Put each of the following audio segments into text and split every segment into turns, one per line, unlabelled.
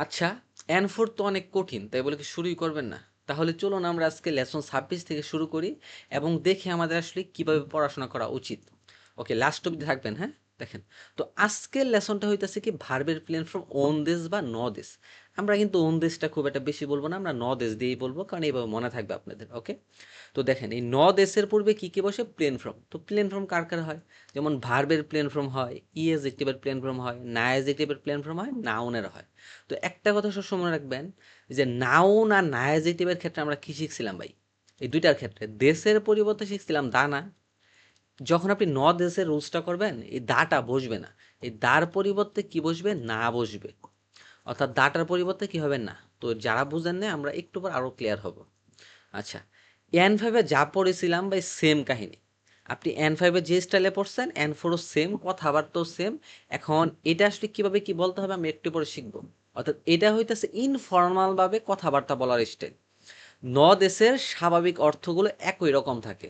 আচ্ছা, N4 তো অনেক কঠিন, তাই বলে কি শুরুই করবেন না? তাহলে চলুন আমরা আজকে লেসন 26 থেকে শুরু করি এবং দেখি আমাদের আসলে কিভাবে পড়াশোনা করা উচিত। ওকে, লাস্ট অব্দি থাকবেন, হ্যাঁ? দেখেন, তো আজকের লেসনটা হইতেছে কি ভার্বের প্লেন ফর্ম ওন দিস বা ন দিস। আমরা কিন্তু ওন দিসটা খুব একটা বেশি বলবো না, আমরা ন দিস দিয়েই বলবো, কারণ এইভাবে মনে থাকবে আপনাদের। ওকে, তো দেখেন এই ন দেশের পূর্বে কি কি বসে? Plain form. তো প্লেন ফর্ম কার কার হয়? যেমন ভার্বের প্লেন ফর্ম হয়, ই এডজেক্টিভের প্লেন ফর্ম হয়, না এডজেক্টিভের প্লেন ফর্ম হয়, নাউনের হয়। তো একটা কথা সবসময় মনে রাখবেন যে নাউন আর না এডজেক্টিভের ক্ষেত্রে আমরা কি শিখছিলাম ভাই? এই দুইটার ক্ষেত্রে দেশের পরিবর্তে শিখছিলাম দানা। যখন আপনি ন দেশের রুলসটা করবেন, এই দাটা বসবে না, এই দার পরিবর্তে কি বসবে? না বসবে। অর্থাৎ দাটার পরিবর্তে কি হবে? না। তো যারা বুঝেন না, আমরা একটু পর আরো ক্লিয়ার হব। আচ্ছা, N5 যা পড়েছিলাম ভাই সেম কাহিনী। আপনি N5 যে স্টাইলে পড়ছেন N4ও সেম, কথাবার্তাও সেম। এখন এটা আসলে কিভাবে কি বলতে হবে আমি একটু পরে শিখবো। অর্থাৎ এটা হইতেছে ইনফর্মাল ভাবে কথাবার্তা বলার স্টাইল। ন দেশের স্বাভাবিক অর্থগুলো একই রকম থাকে।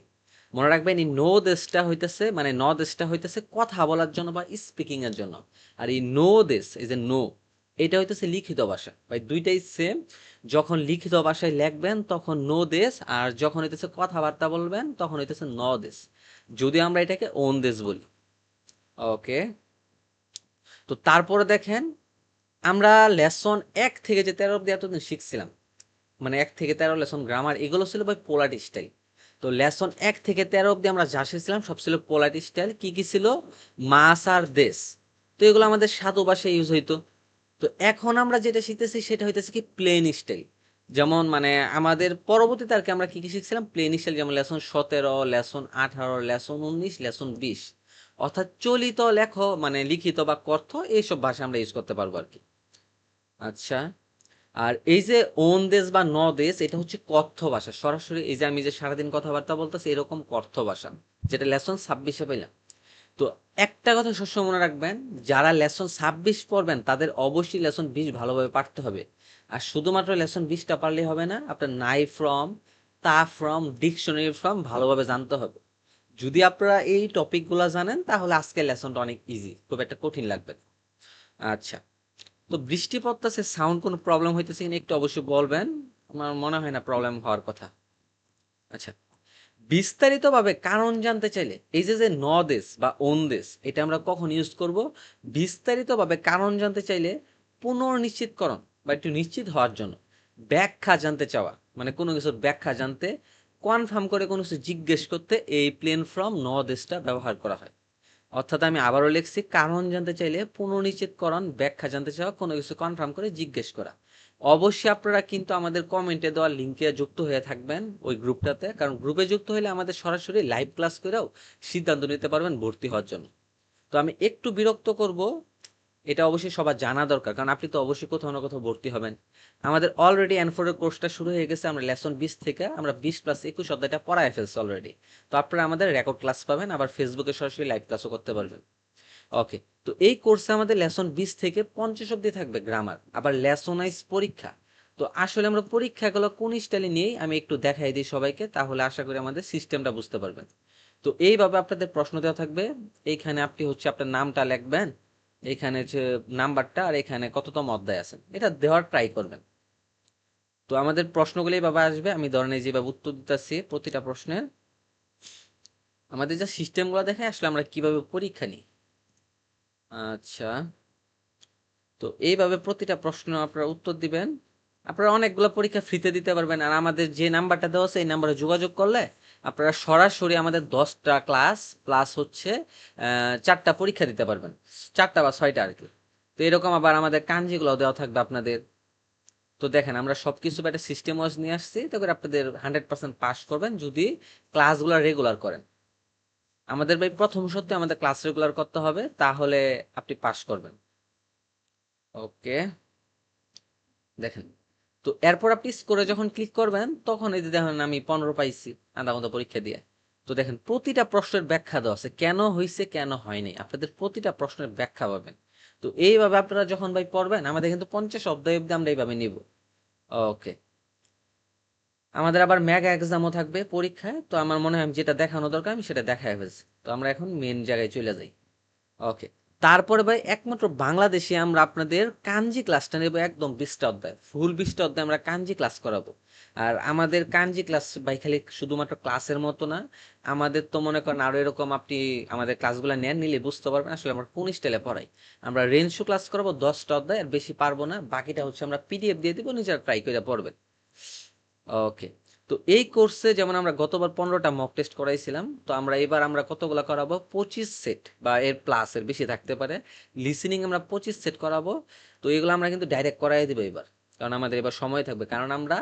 মনে রাখবেন এই নো দেশটা হইতেছে মানে ন দেশটা হইতেছে কথা বলার জন্য বা স্পিকিং এর জন্য। আর এই নো দেশ, এই যে নো, এটা হইতেছে লিখিত ভাষা ভাই, দুইটাই সেম। যখন লিখিত ভাষায় লিখবেন তখন নো দেশ, আর যখন হইতেছে কথাবার্তা বলবেন তখন হইতেছে ন দেশ, যদি আমরা এটাকে ওন দেশ বলি। ওকে, তো তারপরে দেখেন আমরা লেসন 1 থেকে যে 13 অব্দি এতদিন শিখছিলাম, মানে 1 থেকে 13 লেসন গ্রামার, এগুলো ছিল ভাই পোলাইট স্টাইল। তো লেসন 1 থেকে 13 অব্দি আমরা যা শিখছিলাম সব ছিল পোলাইট স্টাইল। কি কি ছিল? মাস আর দেশ। তো এগুলো আমাদের সাধু ভাষায় ইউজ হইতো। তো এখন আমরা যেটা শিখতেছি সেটা হইতেছে কি প্লেন স্টাইল। যেমন মানে আমাদের পরবর্তীতে আর কি আমরা কি কি শিখছিলাম? প্লেন স্টাইল, যেমন লেসন 17, লেসন 18, লেসন 19, লেসন 20। অর্থাৎ চলিত লেখ মানে লিখিত বা কথ্য এইসব ভাষা আমরা ইউজ করতে পারবো আর কি। আচ্ছা, আর এই যে ওন দেশ বা ন দেশ, এটা হচ্ছে কথ্য ভাষা সরাসরি। এই যে আমি যে সারাদিন কথাবার্তা বলতেছি এরকম কথ্য ভাষা, যেটা লেসন 26 পেলাম। তো একটা কথা সবসময় মনে রাখবেন, যারা লেসন 26 পড়বেন তাদের অবশ্যই লেসন 20 ভালোভাবে পারতে হবে। আর শুধুমাত্র লেসন 20টা পারলেই হবে না, আপনার নাই ফ্রম, তা ফ্রম, ডিকশনারি ফ্রম ভালোভাবে জানতে হবে। যদি আপনারা এই টপিকগুলো জানেন তাহলে আজকের লেসনটা অনেক ইজি, খুব একটা কঠিন লাগবে না। আচ্ছা, তো বৃষ্টি পড়তেছে, সাউন্ড কোনো প্রবলেম হইতেছে কিনা একটু অবশ্যই বলবেন। আমার মনে হয় না প্রবলেম হওয়ার কথা। আচ্ছা, বিস্তারিতভাবে কারণ জানতে চাইলে এই যে যে ন দেশ বা ওন দেশ, এটা আমরা কখন ইউজ করব? বিস্তারিতভাবে কারণ জানতে চাইলে, পুনর্নিশ্চিতকরণ বা একটু নিশ্চিত হওয়ার জন্য, ব্যাখ্যা জানতে চাওয়া, মানে কোনো কিছুর ব্যাখ্যা জানতে, কনফার্ম করে কোনো কিছু জিজ্ঞেস করতে এই প্লেন ফ্রম ন দেশটা ব্যবহার করা হয়। অর্থাৎ আমি আবারও লিখছি, কারণ জানতে চাইলে পুনর্নিশ্চিতকরণ, ব্যাখ্যা জানতে চাওয়া, কোনো কিছু কনফার্ম করে জিজ্ঞেস করা। অবশ্যই আপনারা কিন্তু আমাদের কমেন্টে দেওয়া লিঙ্কে যুক্ত হয়ে থাকবেন ওই গ্রুপটাতে, কারণ গ্রুপে যুক্ত হলে আমাদের সরাসরি লাইভ ক্লাস করেও সিদ্ধান্ত নিতে পারবেন ভর্তি হওয়ার জন্য। তো আমি একটু বিরক্ত করব, এটা অবশ্যই সবার জানা দরকার, কারণ আপনি তো অবশ্যই কোথাও না কোথাও ভর্তি হবেন। আমাদের অলরেডি N4 এর কোর্সটা শুরু হয়ে গেছে, আমরা লেসন 20 থেকে আমরা 20+21 অধ্যায়টা পড়ায় ফেলছি অলরেডি। তো আপনারা আমাদের রেকর্ড ক্লাস পাবেন, আবার ফেসবুকে সরাসরি লাইভ ক্লাসও করতে পারবেন। ওকে, তো এই কোর্সে আমাদের লেসন 20 থেকে 50 অব্দি থাকবে গ্রামার, আবার লেসনাইজ পরীক্ষা। তো আসলে আমরা পরীক্ষাগুলো কোন স্টাইলে নিয়েই আমি একটু দেখাই দিই সবাইকে, তাহলে আশা করি আমাদের সিস্টেমটা বুঝতে পারবেন। তো এইভাবে আপনাদের প্রশ্ন দেওয়া থাকবে। এইখানে আপনি হচ্ছে আপনার নামটা লিখবেন, এখানে হচ্ছে নাম্বারটা, আর এখানে কততম অধ্যায় আছেন এটা দেওয়ার ট্রাই করবেন। তো আমাদের প্রশ্নগুলো এইভাবে আসবে, আমি ধরেন এই যেভাবে উত্তর দিতেছি প্রতিটা প্রশ্নের। আমাদের যা সিস্টেমগুলো দেখে আসলে আমরা কিভাবে পরীক্ষা নিই। আচ্ছা, তো এইভাবে প্রতিটা প্রশ্ন আপনারা উত্তর দিবেন। আপনারা অনেকগুলো পরীক্ষা ফ্রিতে দিতে পারবেন, আর আমাদের যে নাম্বারটা দেওয়া আছে এই নাম্বারে যোগাযোগ করলে আপনারা সরাসরি আমাদের 10টা ক্লাস প্লাস হচ্ছে 4টা পরীক্ষা দিতে পারবেন, 4টা বা 6টা আর কি। তো এরকম আবার আমাদের কাঞ্জিগুলো দেওয়া থাকবে আপনাদের। তো দেখেন আমরা সবকিছু একটা সিস্টেম ওয়াইজ নিয়ে আসছি, তবে আপনাদের 100% পাস করবেন যদি ক্লাসগুলো রেগুলার করেন। আমাদের ভাই প্রথম সত্যি আমাদের ক্লাস রেগুলার করতে হবে, তাহলে আপনি পাস করবেন। ওকে, দেখেন, তো এরপর আপনি স্কোরে যখন ক্লিক করবেন তখন এই যে দেখেন আমি 15 পাইছি আধা ঘন্টা পরীক্ষা দিয়ে। তো দেখেন প্রতিটা প্রশ্নের ব্যাখ্যা দেওয়া আছে, কেন হয়েছে কেন হয়নি, আপনাদের প্রতিটা প্রশ্নের ব্যাখ্যা পাবেন। তো এইভাবে আপনারা যখন ভাই পড়বেন, আমাদের কিন্তু 50 অধ্যায় অব্দি আমরা এইভাবে নিব। ওকে, আমাদের আবার মেগা এক্সামও থাকবে পরীক্ষায়, তো আমার মনে হয় আমি যেটা দেখানো দরকার আমি সেটা দেখাই ফেলছি। তো আমরা এখন মেন জায়গায় চলে যাই। ওকে, তারপরে ভাই একমাত্র বাংলাদেশে আমরা আপনাদের কাঞ্জি ক্লাসটা নেব, একদম 20টা অধ্যায়, ফুল 20টা অধ্যায় আমরা কাঞ্জি ক্লাস করাবো। আর আমাদের কাঞ্জি ক্লাস ভাই খালি শুধুমাত্র ক্লাসের মতো না, আমাদের তো মনে করেন আরো এরকম আপনি আমাদের ক্লাসগুলো নেন, নিলে বুঝতে পারবেন আসলে আমরা কোন স্টাইলে পড়াই। আমরা রেঞ্জও ক্লাস করাবো 10টা অধ্যায়, আর বেশি পারবো না, বাকিটা হচ্ছে আমরা পিডিএফ দিয়ে দিব, নিজেরা ট্রাই করে পড়বেন। ওকে। তো এই কোর্সে যেমন আমরা গতবার 15টা মক টেস্ট করাইছিলাম, তো এবার আমরা কতগুলো করাবো, 25 সেট বা এর প্লাস এর বেশি থাকতে পারে। লিসেনিং আমরা 25 সেট করাবো। তো এগুলো আমরা কিন্তু ডাইরেক্ট করাই দেবো এবার, কারণ আমাদের এবার সময় থাকবে, কারণ আমরা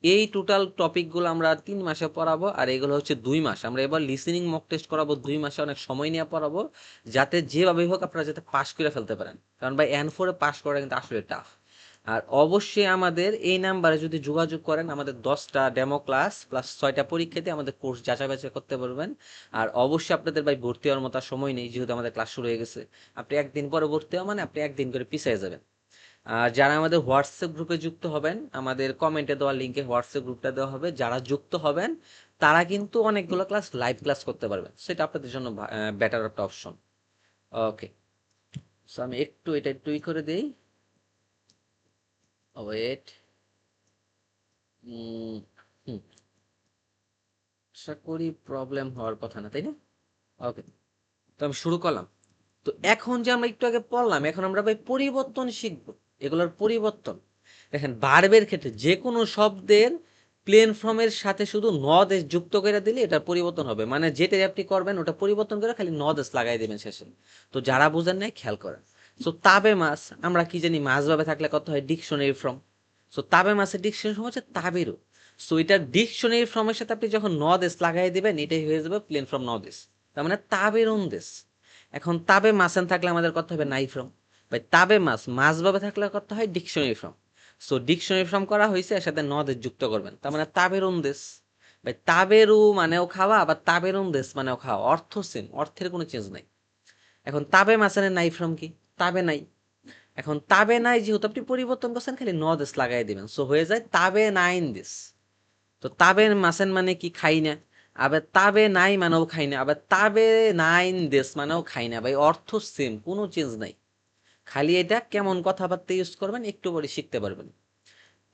এই টোটাল টপিকগুলো আমরা 3 মাসে পড়াবো, আর এগুলো হচ্ছে 2 মাস। আমরা এবার লিসেনিং মক টেস্ট করাবো 2 মাসে, অনেক সময় নিয়ে পড়াবো, যাতে যেভাবে হোক আপনারা যাতে পাস করে ফেলতে পারেন, কারণ ভাই N4 পাস করা কিন্তু আসলে টাফ। আর অবশ্যই আমাদের এই নাম্বারে যদি যোগাযোগ করেন, আমাদের 10টা ডেমো ক্লাস প্লাস 6টা পরীক্ষাতে আমাদের কোর্স যাচাই বাছাই করতে পারবেন। আর অবশ্যই আপনাদের ভাই ভর্তি হওয়ার মতো আর সময় নেই, যেহেতু আমাদের ক্লাস শুরু হয়ে গেছে। আপনি একদিন পরে ভর্তি হওয়া মানে আপনি একদিন করে পিছিয়ে যাবেন। আর যারা আমাদের হোয়াটসঅ্যাপ গ্রুপে যুক্ত হবেন, আমাদের কমেন্টে দেওয়া লিঙ্কে হোয়াটসঅ্যাপ গ্রুপটা দেওয়া হবে, যারা যুক্ত হবেন তারা কিন্তু অনেকগুলো ক্লাস লাইভ ক্লাস করতে পারবেন, সেটা আপনাদের জন্য বেটার একটা অপশন। ওকে। সো আমি একটু করে দিই, ওয়েট। হুম। আশা করি প্রবলেম হওয়ার কথা না, তাই না? ওকে। তো আমি শুরু করলাম। তো এখন যে আমরা একটু আগে পড়লাম, এখন আমরা ভাই পরিবর্তন শিখবো, এগুলোর পরিবর্তন। দেখেন ভার্বের ক্ষেত্রে যে কোনো শব্দের প্লেন ফর্মের সাথে শুধু নদ এস যুক্ত করে দিলে এটা পরিবর্তন হবে, মানে যেটাই আপনি করবেন ওটা পরিবর্তন করে খালি নদ এস লাগাই দেবেন শেষে। তো যারা বুঝেন নাই খেয়াল করেন। সো তাবে মাছ, আমরা কি জানি মাছ ভাবে থাকলে কত হয়, ডিকশনারি ফর্ম। সো তাবে মাছের ডিকশনারি ফর্ম হচ্ছে তাবেরও। সো এটা ডিকশনারি ফর্মের সাথে আপনি যখন নদ এস লাগাই দিবেন, এটাই হয়ে যাবে প্লেন ফর্ম নদ এস, তার মানে তাবেরুন দেশ। এখন তাবে মাছেন থাকলে আমাদের করতে হবে নাই ফ্রম। ভাই তাবে মাছ ভাবে থাকলে করতে হয় dictionary form. So dictionary form করা হয়েছে, এর সাথে নদের যুক্ত করবেন, তার মানে তাবেরুন দেশ। ভাই তাবেরু মানেও খাওয়া, আবার তাবেরুন দেশ মানেও খাওয়া, অর্থ সেম, অর্থের কোনো চেঞ্জ নাই। এখন তাবে মাছেনের নাই ফ্রম কি, তাবে নাই। এখন তাবে নাই যেহেতু আপনি পরিবর্তন করছেন, খালি ন দেশ লাগাই দিবেন, সো হয়ে যায় তাবে নাইন দেশ। তো তাবে মাসেন মানে কি, খাই না। আবার তাবে নাই মানেও খাই না, আবার তাবে নাইন দেশ মানেও খাই না, ভাই অর্থ সেম, কোনো চেঞ্জ নাই। খালি এটা কেমন কথাবার্তা ইউজ করবেন একটু পরে শিখতে পারবেন।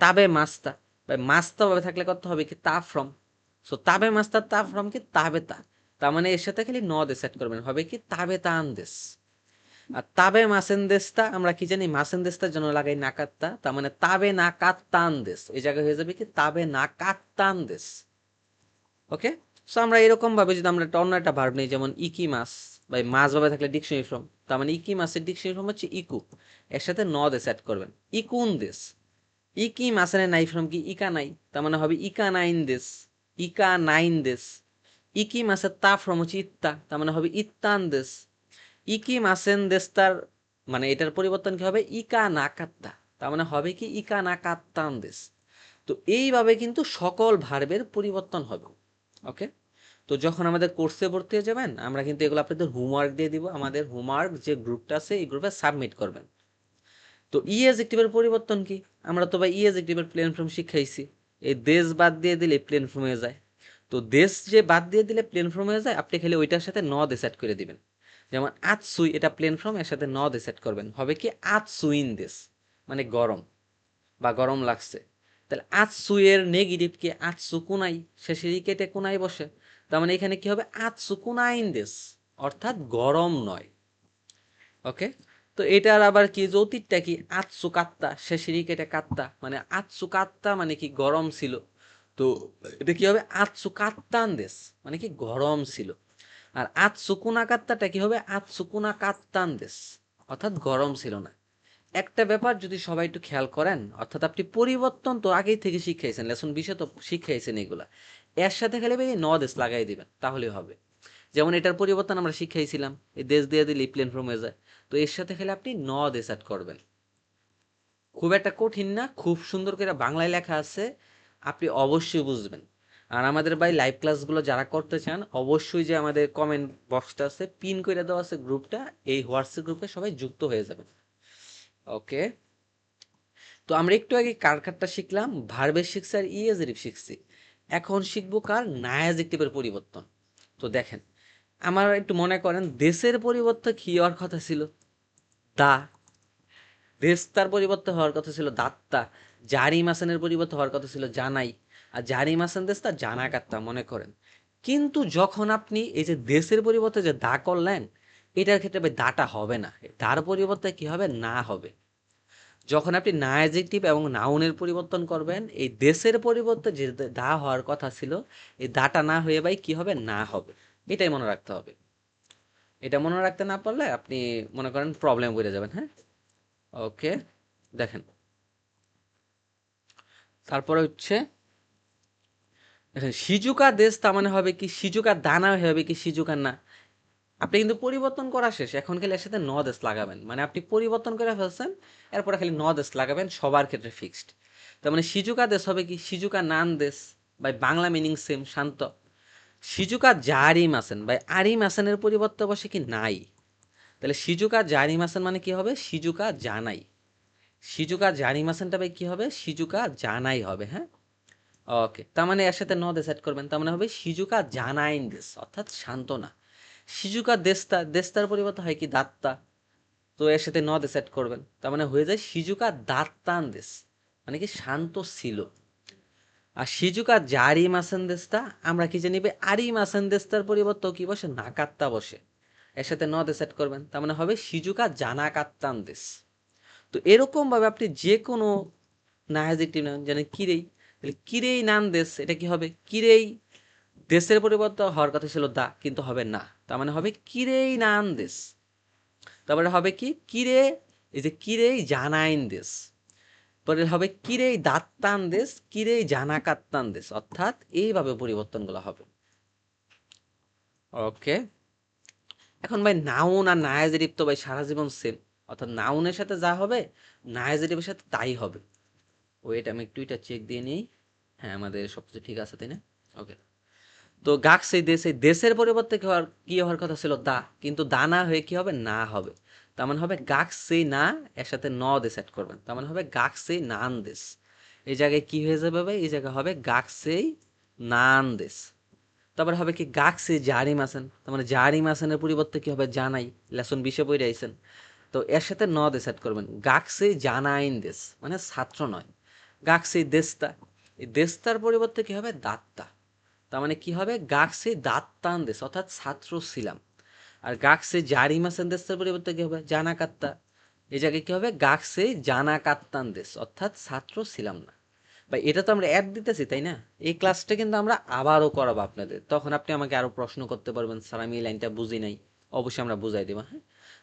তাবে মাস্তা, ভাই মাস্তা ভাবে থাকলে করতে হবে কি তা ফ্রম। সো তাবে মাস্তা তা ফ্রম কি তাবে তা, তার মানে এর সাথে খালি ন দেশ অ্যাড করবেন, হবে কি তাবে তান দেশ। আর তাবে মাসেন দেশটা আমরা কি জানি, মাসেন দেশটার জন্য লাগাই নাকাত্তা, তার মানে তাবে না কাত্তান দেশ, এই জায়গায় হয়ে যাবে কি তাবে না কাত্তান দেশ। ওকে। সো আমরা এরকম ভাবে যদি আমরা অন্য একটা ভার্ব নেই, যেমন ইকি মাস, বা মাছ ভাবে থাকলে ডিকশনারি ফর্ম, তার মানে ইকি মাসের ডিকশনারি ফর্ম হচ্ছে ইকু, এর সাথে ন দেশ অ্যাড করবেন, ইকুন দেশ। ইকি মাসের নাই ফর্ম কি ইকা নাই, তার মানে হবে ইকা নাইন দেশ, ইকা নাইন দেশ। ইকি মাসের তা ফর্ম হচ্ছে ইত্তা, তার মানে হবে ইত্তান দেশ। ইকি মাসেন দেশ তার মানে এটার পরিবর্তন কি হবে, ইকা না কাত্তা, তার মানে হবে কি ইকা না কাত্তান দেশ। তো এইভাবে কিন্তু সকল ভার্বের পরিবর্তন হবে। ওকে। তো যখন আমাদের কোর্সে ভর্তি হয়ে যাবেন, আমরা কিন্তু এগুলো আপনাদের হোমওয়ার্ক দিয়ে দিব, আমাদের হোমওয়ার্ক যে গ্রুপটা আছে এই গ্রুপে সাবমিট করবেন। তো ই অ্যাজেক্টিভের পরিবর্তন কি, আমরা তো ভাই ই অ্যাজেক্টিভের প্লেন ফর্ম শিখাইছি। এই দেশ বাদ দিয়ে দিলে প্লেন ফর্ম হয়ে যায়। তো দেশ যে বাদ দিয়ে দিলে প্লেন ফর্ম হয়ে যায়, আপনি খালি ওইটার সাথে ন দেশ অ্যাড করে দিবেন। যেমন আতসুই, এটা প্লেন ফর্ম, এর সাথে ন দেশ অ্যাড করবেন, হবে কি আতসুইন দেশ, মানে গরম বা গরম লাগছে। তাহলে আতসু এর নেগেটিভ কি, আতসু কুনাই, শেষের কেটে কুনাই বসে, তার মানে এখানে কি হবে আতসু কুনাইন দেশ, অর্থাৎ গরম নয়। ওকে। তো এটার আবার কি যৌতিকটা কি, আতসু কাত্তা, শেষের কেটে কাত্তা, মানে আতসু কাত্তা মানে কি গরম ছিল। তো এটা কি হবে আতসু কাত্তান দেশ, মানে কি গরম ছিল। আর আতসু কুনা কাত্তাটা কি হবে, আতসু কুনা কাত্তান দেশ, অর্থাৎ গরম ছিল না। একটা ব্যাপার যদি সবাই একটু খেয়াল করেন, অর্থাৎ আপনি পরিবর্তন তো আগেই থেকে শিখাইছেন, লেসন বিষয় তো শিখাইছেন এগুলা, এর সাথে খালি ভাই ন দেশ লাগাই দিবেন তাহলে হবে। যেমন এটার পরিবর্তন আমরা শিখাইছিলাম, এই দেশ দিয়ে দিলে প্লেন ফর্ম হয়ে যায়, তো এর সাথে খালি আপনি ন দেশ অ্যাড করবেন। খুব একটা কঠিন না, খুব সুন্দর করে বাংলায় লেখা আছে, আপনি অবশ্যই বুঝবেন। আর আমাদের ভাই লাইভ ক্লাসগুলো যারা করতে চান, অবশ্যই যে আমাদের কমেন্ট বক্সটা আছে পিন করে দেওয়া আছে গ্রুপটা, এই হোয়াটসঅ্যাপ গ্রুপে সবাই যুক্ত হয়ে যাবেন। ওকে। তো আমরা একটু আগে কার কারটা শিখলাম, ভার্বের শিখছি আর ইএজেটিভ শিখছি। এখন শিখবো কার, নায়াজেক্টিভের পরিবর্তন। তো দেখেন, আমার একটু মনে করেন দেশের পরিবর্তে কি হওয়ার কথা ছিল, দা। দেস্তার পরিবর্তে হওয়ার কথা ছিল দাত্তা। জারি মাসানের পরিবর্তে হওয়ার কথা ছিল জানাই। আর জারি মাসান দেস্তা জানাকাত্তা, মনে করেন। কিন্তু যখন আপনি এই যে দেশের পরিবর্তে যে দা করলেন, এটার ক্ষেত্রে ভাই দাটা হবে না, তার পরিবর্তে কি হবে, না হবে। যখন আপনি না অ্যাডজেক্টিভ এবং নাউনের পরিবর্তন করবেন, এই দেশের পরিবর্তে যে দা হওয়ার কথা ছিল, এই দাটা না হয়ে ভাই কি হবে, না হবে। এটাই মনে রাখতে হবে। এটা মনে রাখতে না পারলে আপনি মনে করেন প্রবলেম করে যাবেন। হ্যাঁ, ওকে, দেখেন। তারপরে হচ্ছে দেখেন, সিজুকা দেশ তার মানে হবে কি, সিজুকা দানা হবে কি, সিজুকা না। আপনি কিন্তু পরিবর্তন করা শেষ, এখন খালি এর সাথে ন দেশ লাগাবেন, মানে আপনি পরিবর্তন করে ফেলছেন, এরপরে খালি ন দেশ লাগাবেন, সবার ক্ষেত্রে ফিক্সড। তার মানে সিজুকা দেশ হবে কি, সিজুকা নান দেশ। বাই বাংলা মিনিং সেম, শান্ত। সিজুকা জারিম আছেন বাই আরিম আছেনের পরিবর্তে বসে কি নাই। তাহলে সিজুকা জারিম আছেন মানে কি হবে, সিজুকা জানাই। সিজুকা জারিম আছেনটা ভাই কি হবে, সিজুকা জানাই হবে। হ্যাঁ, ওকে, তার মানে এর সাথে ন দেশ অ্যাড করবেন, তার মানে হবে সিজুকা জানাইন দেশ, অর্থাৎ সান্ত্বনা। সিজুকা দেস্তা, দেস্তার পরিবর্তে হয় কি দাত্তা, তো এর সাথে ন দেশ অ্যাড করবেন, তার মানে হয়ে যায় সিজুকা দাত্তান দেশ, মানে কি শান্ত ছিল। আর সিজুকা জারি মাসেন দেশটা আমরা কি জানি, আরি মাসেন দেশটার পরিবর্তে কি বসে, নাকাত্তা বসে, এর সাথে ন দেশ অ্যাড করবেন, তার মানে হবে সিজুকা জানাকাত্তান দেশ। তো এরকম ভাবে আপনি যে কোনো না অ্যাডজেক্টিভ নাম, যেন কিরেই, তাহলে কিরেই নাম দেশ, এটা কি হবে, কিরেই দেশের পরিবর্তে হওয়ার কথা ছিল দা, কিন্তু হবে না, তার মানে হবে কিরেই নাম দেশ। তারপরে হবে কি, কিরে, এই যে কিরেই জানাইন দেশ। পরে হবে কিরেই দাত্তান দেশ, কিরেই জানাকাত্তান দেশ, অর্থাৎ এইভাবে পরিবর্তনগুলো হবে। ওকে, এখন ভাই নাউন আর নায়াজেটিভ তো ভাই সারা জীবন সেম, অর্থাৎ নাউনের সাথে যা হবে নায়াজেটিভের সাথে তাই হবে। ওয়েট, আমি একটু এটা চেক দিয়ে নিই। হ্যাঁ, আমাদের সবকিছু ঠিক আছে, তাই না? ওকে, তো গাক সেই দেশ, এই দেশের পরিবর্তে কি হওয়ার কথা ছিল দা, কিন্তু দা না হয়ে কি হবে, না হবে। তার মানে হবে গাক সেই না, এর সাথে ন দেশ অ্যাড করবেন, তার মানে হবে গাক সেই নান দেশ। এই জায়গায় কি হয়ে যাবে ভাই, এই জায়গায় হবে গাক সেই নান দেশ। তারপরে হবে কি গাক সেই জারি মাসেন, তার মানে জারি মাসেনের পরিবর্তে কি হবে, জানাই। লেসন 20-এ পড়ে আইছেন, তো এর সাথে ন দেশ অ্যাড করবেন, গাক সেই জানাইন দেশ, মানে ছাত্র নয়। গাক সেই দেশটা, এই দেশটার পরিবর্তে কি হবে, দাত্তা, তার মানে কি হবে, গাকসে দাত্তান দেশ, অর্থাৎ ছাত্র ছিলাম। আর গাকসে জারি মাসেন দেশের পরিবর্তে কি হবে, জানাকাত্তা। এই জায়গায় কি হবে, গাকসে জানাকাত্তান দেশ, অর্থাৎ ছাত্র ছিলাম না। বা এটা তো আমরা অ্যাড দিতেছি, তাই না? এই ক্লাসটা কিন্তু আমরা আবারও করাবো আপনাদের, তখন আপনি আমাকে আরো প্রশ্ন করতে পারবেন, স্যার আমি এই লাইনটা বুঝি নাই। অবশ্যই আমরা বুঝাই দেবো। হ্যাঁ,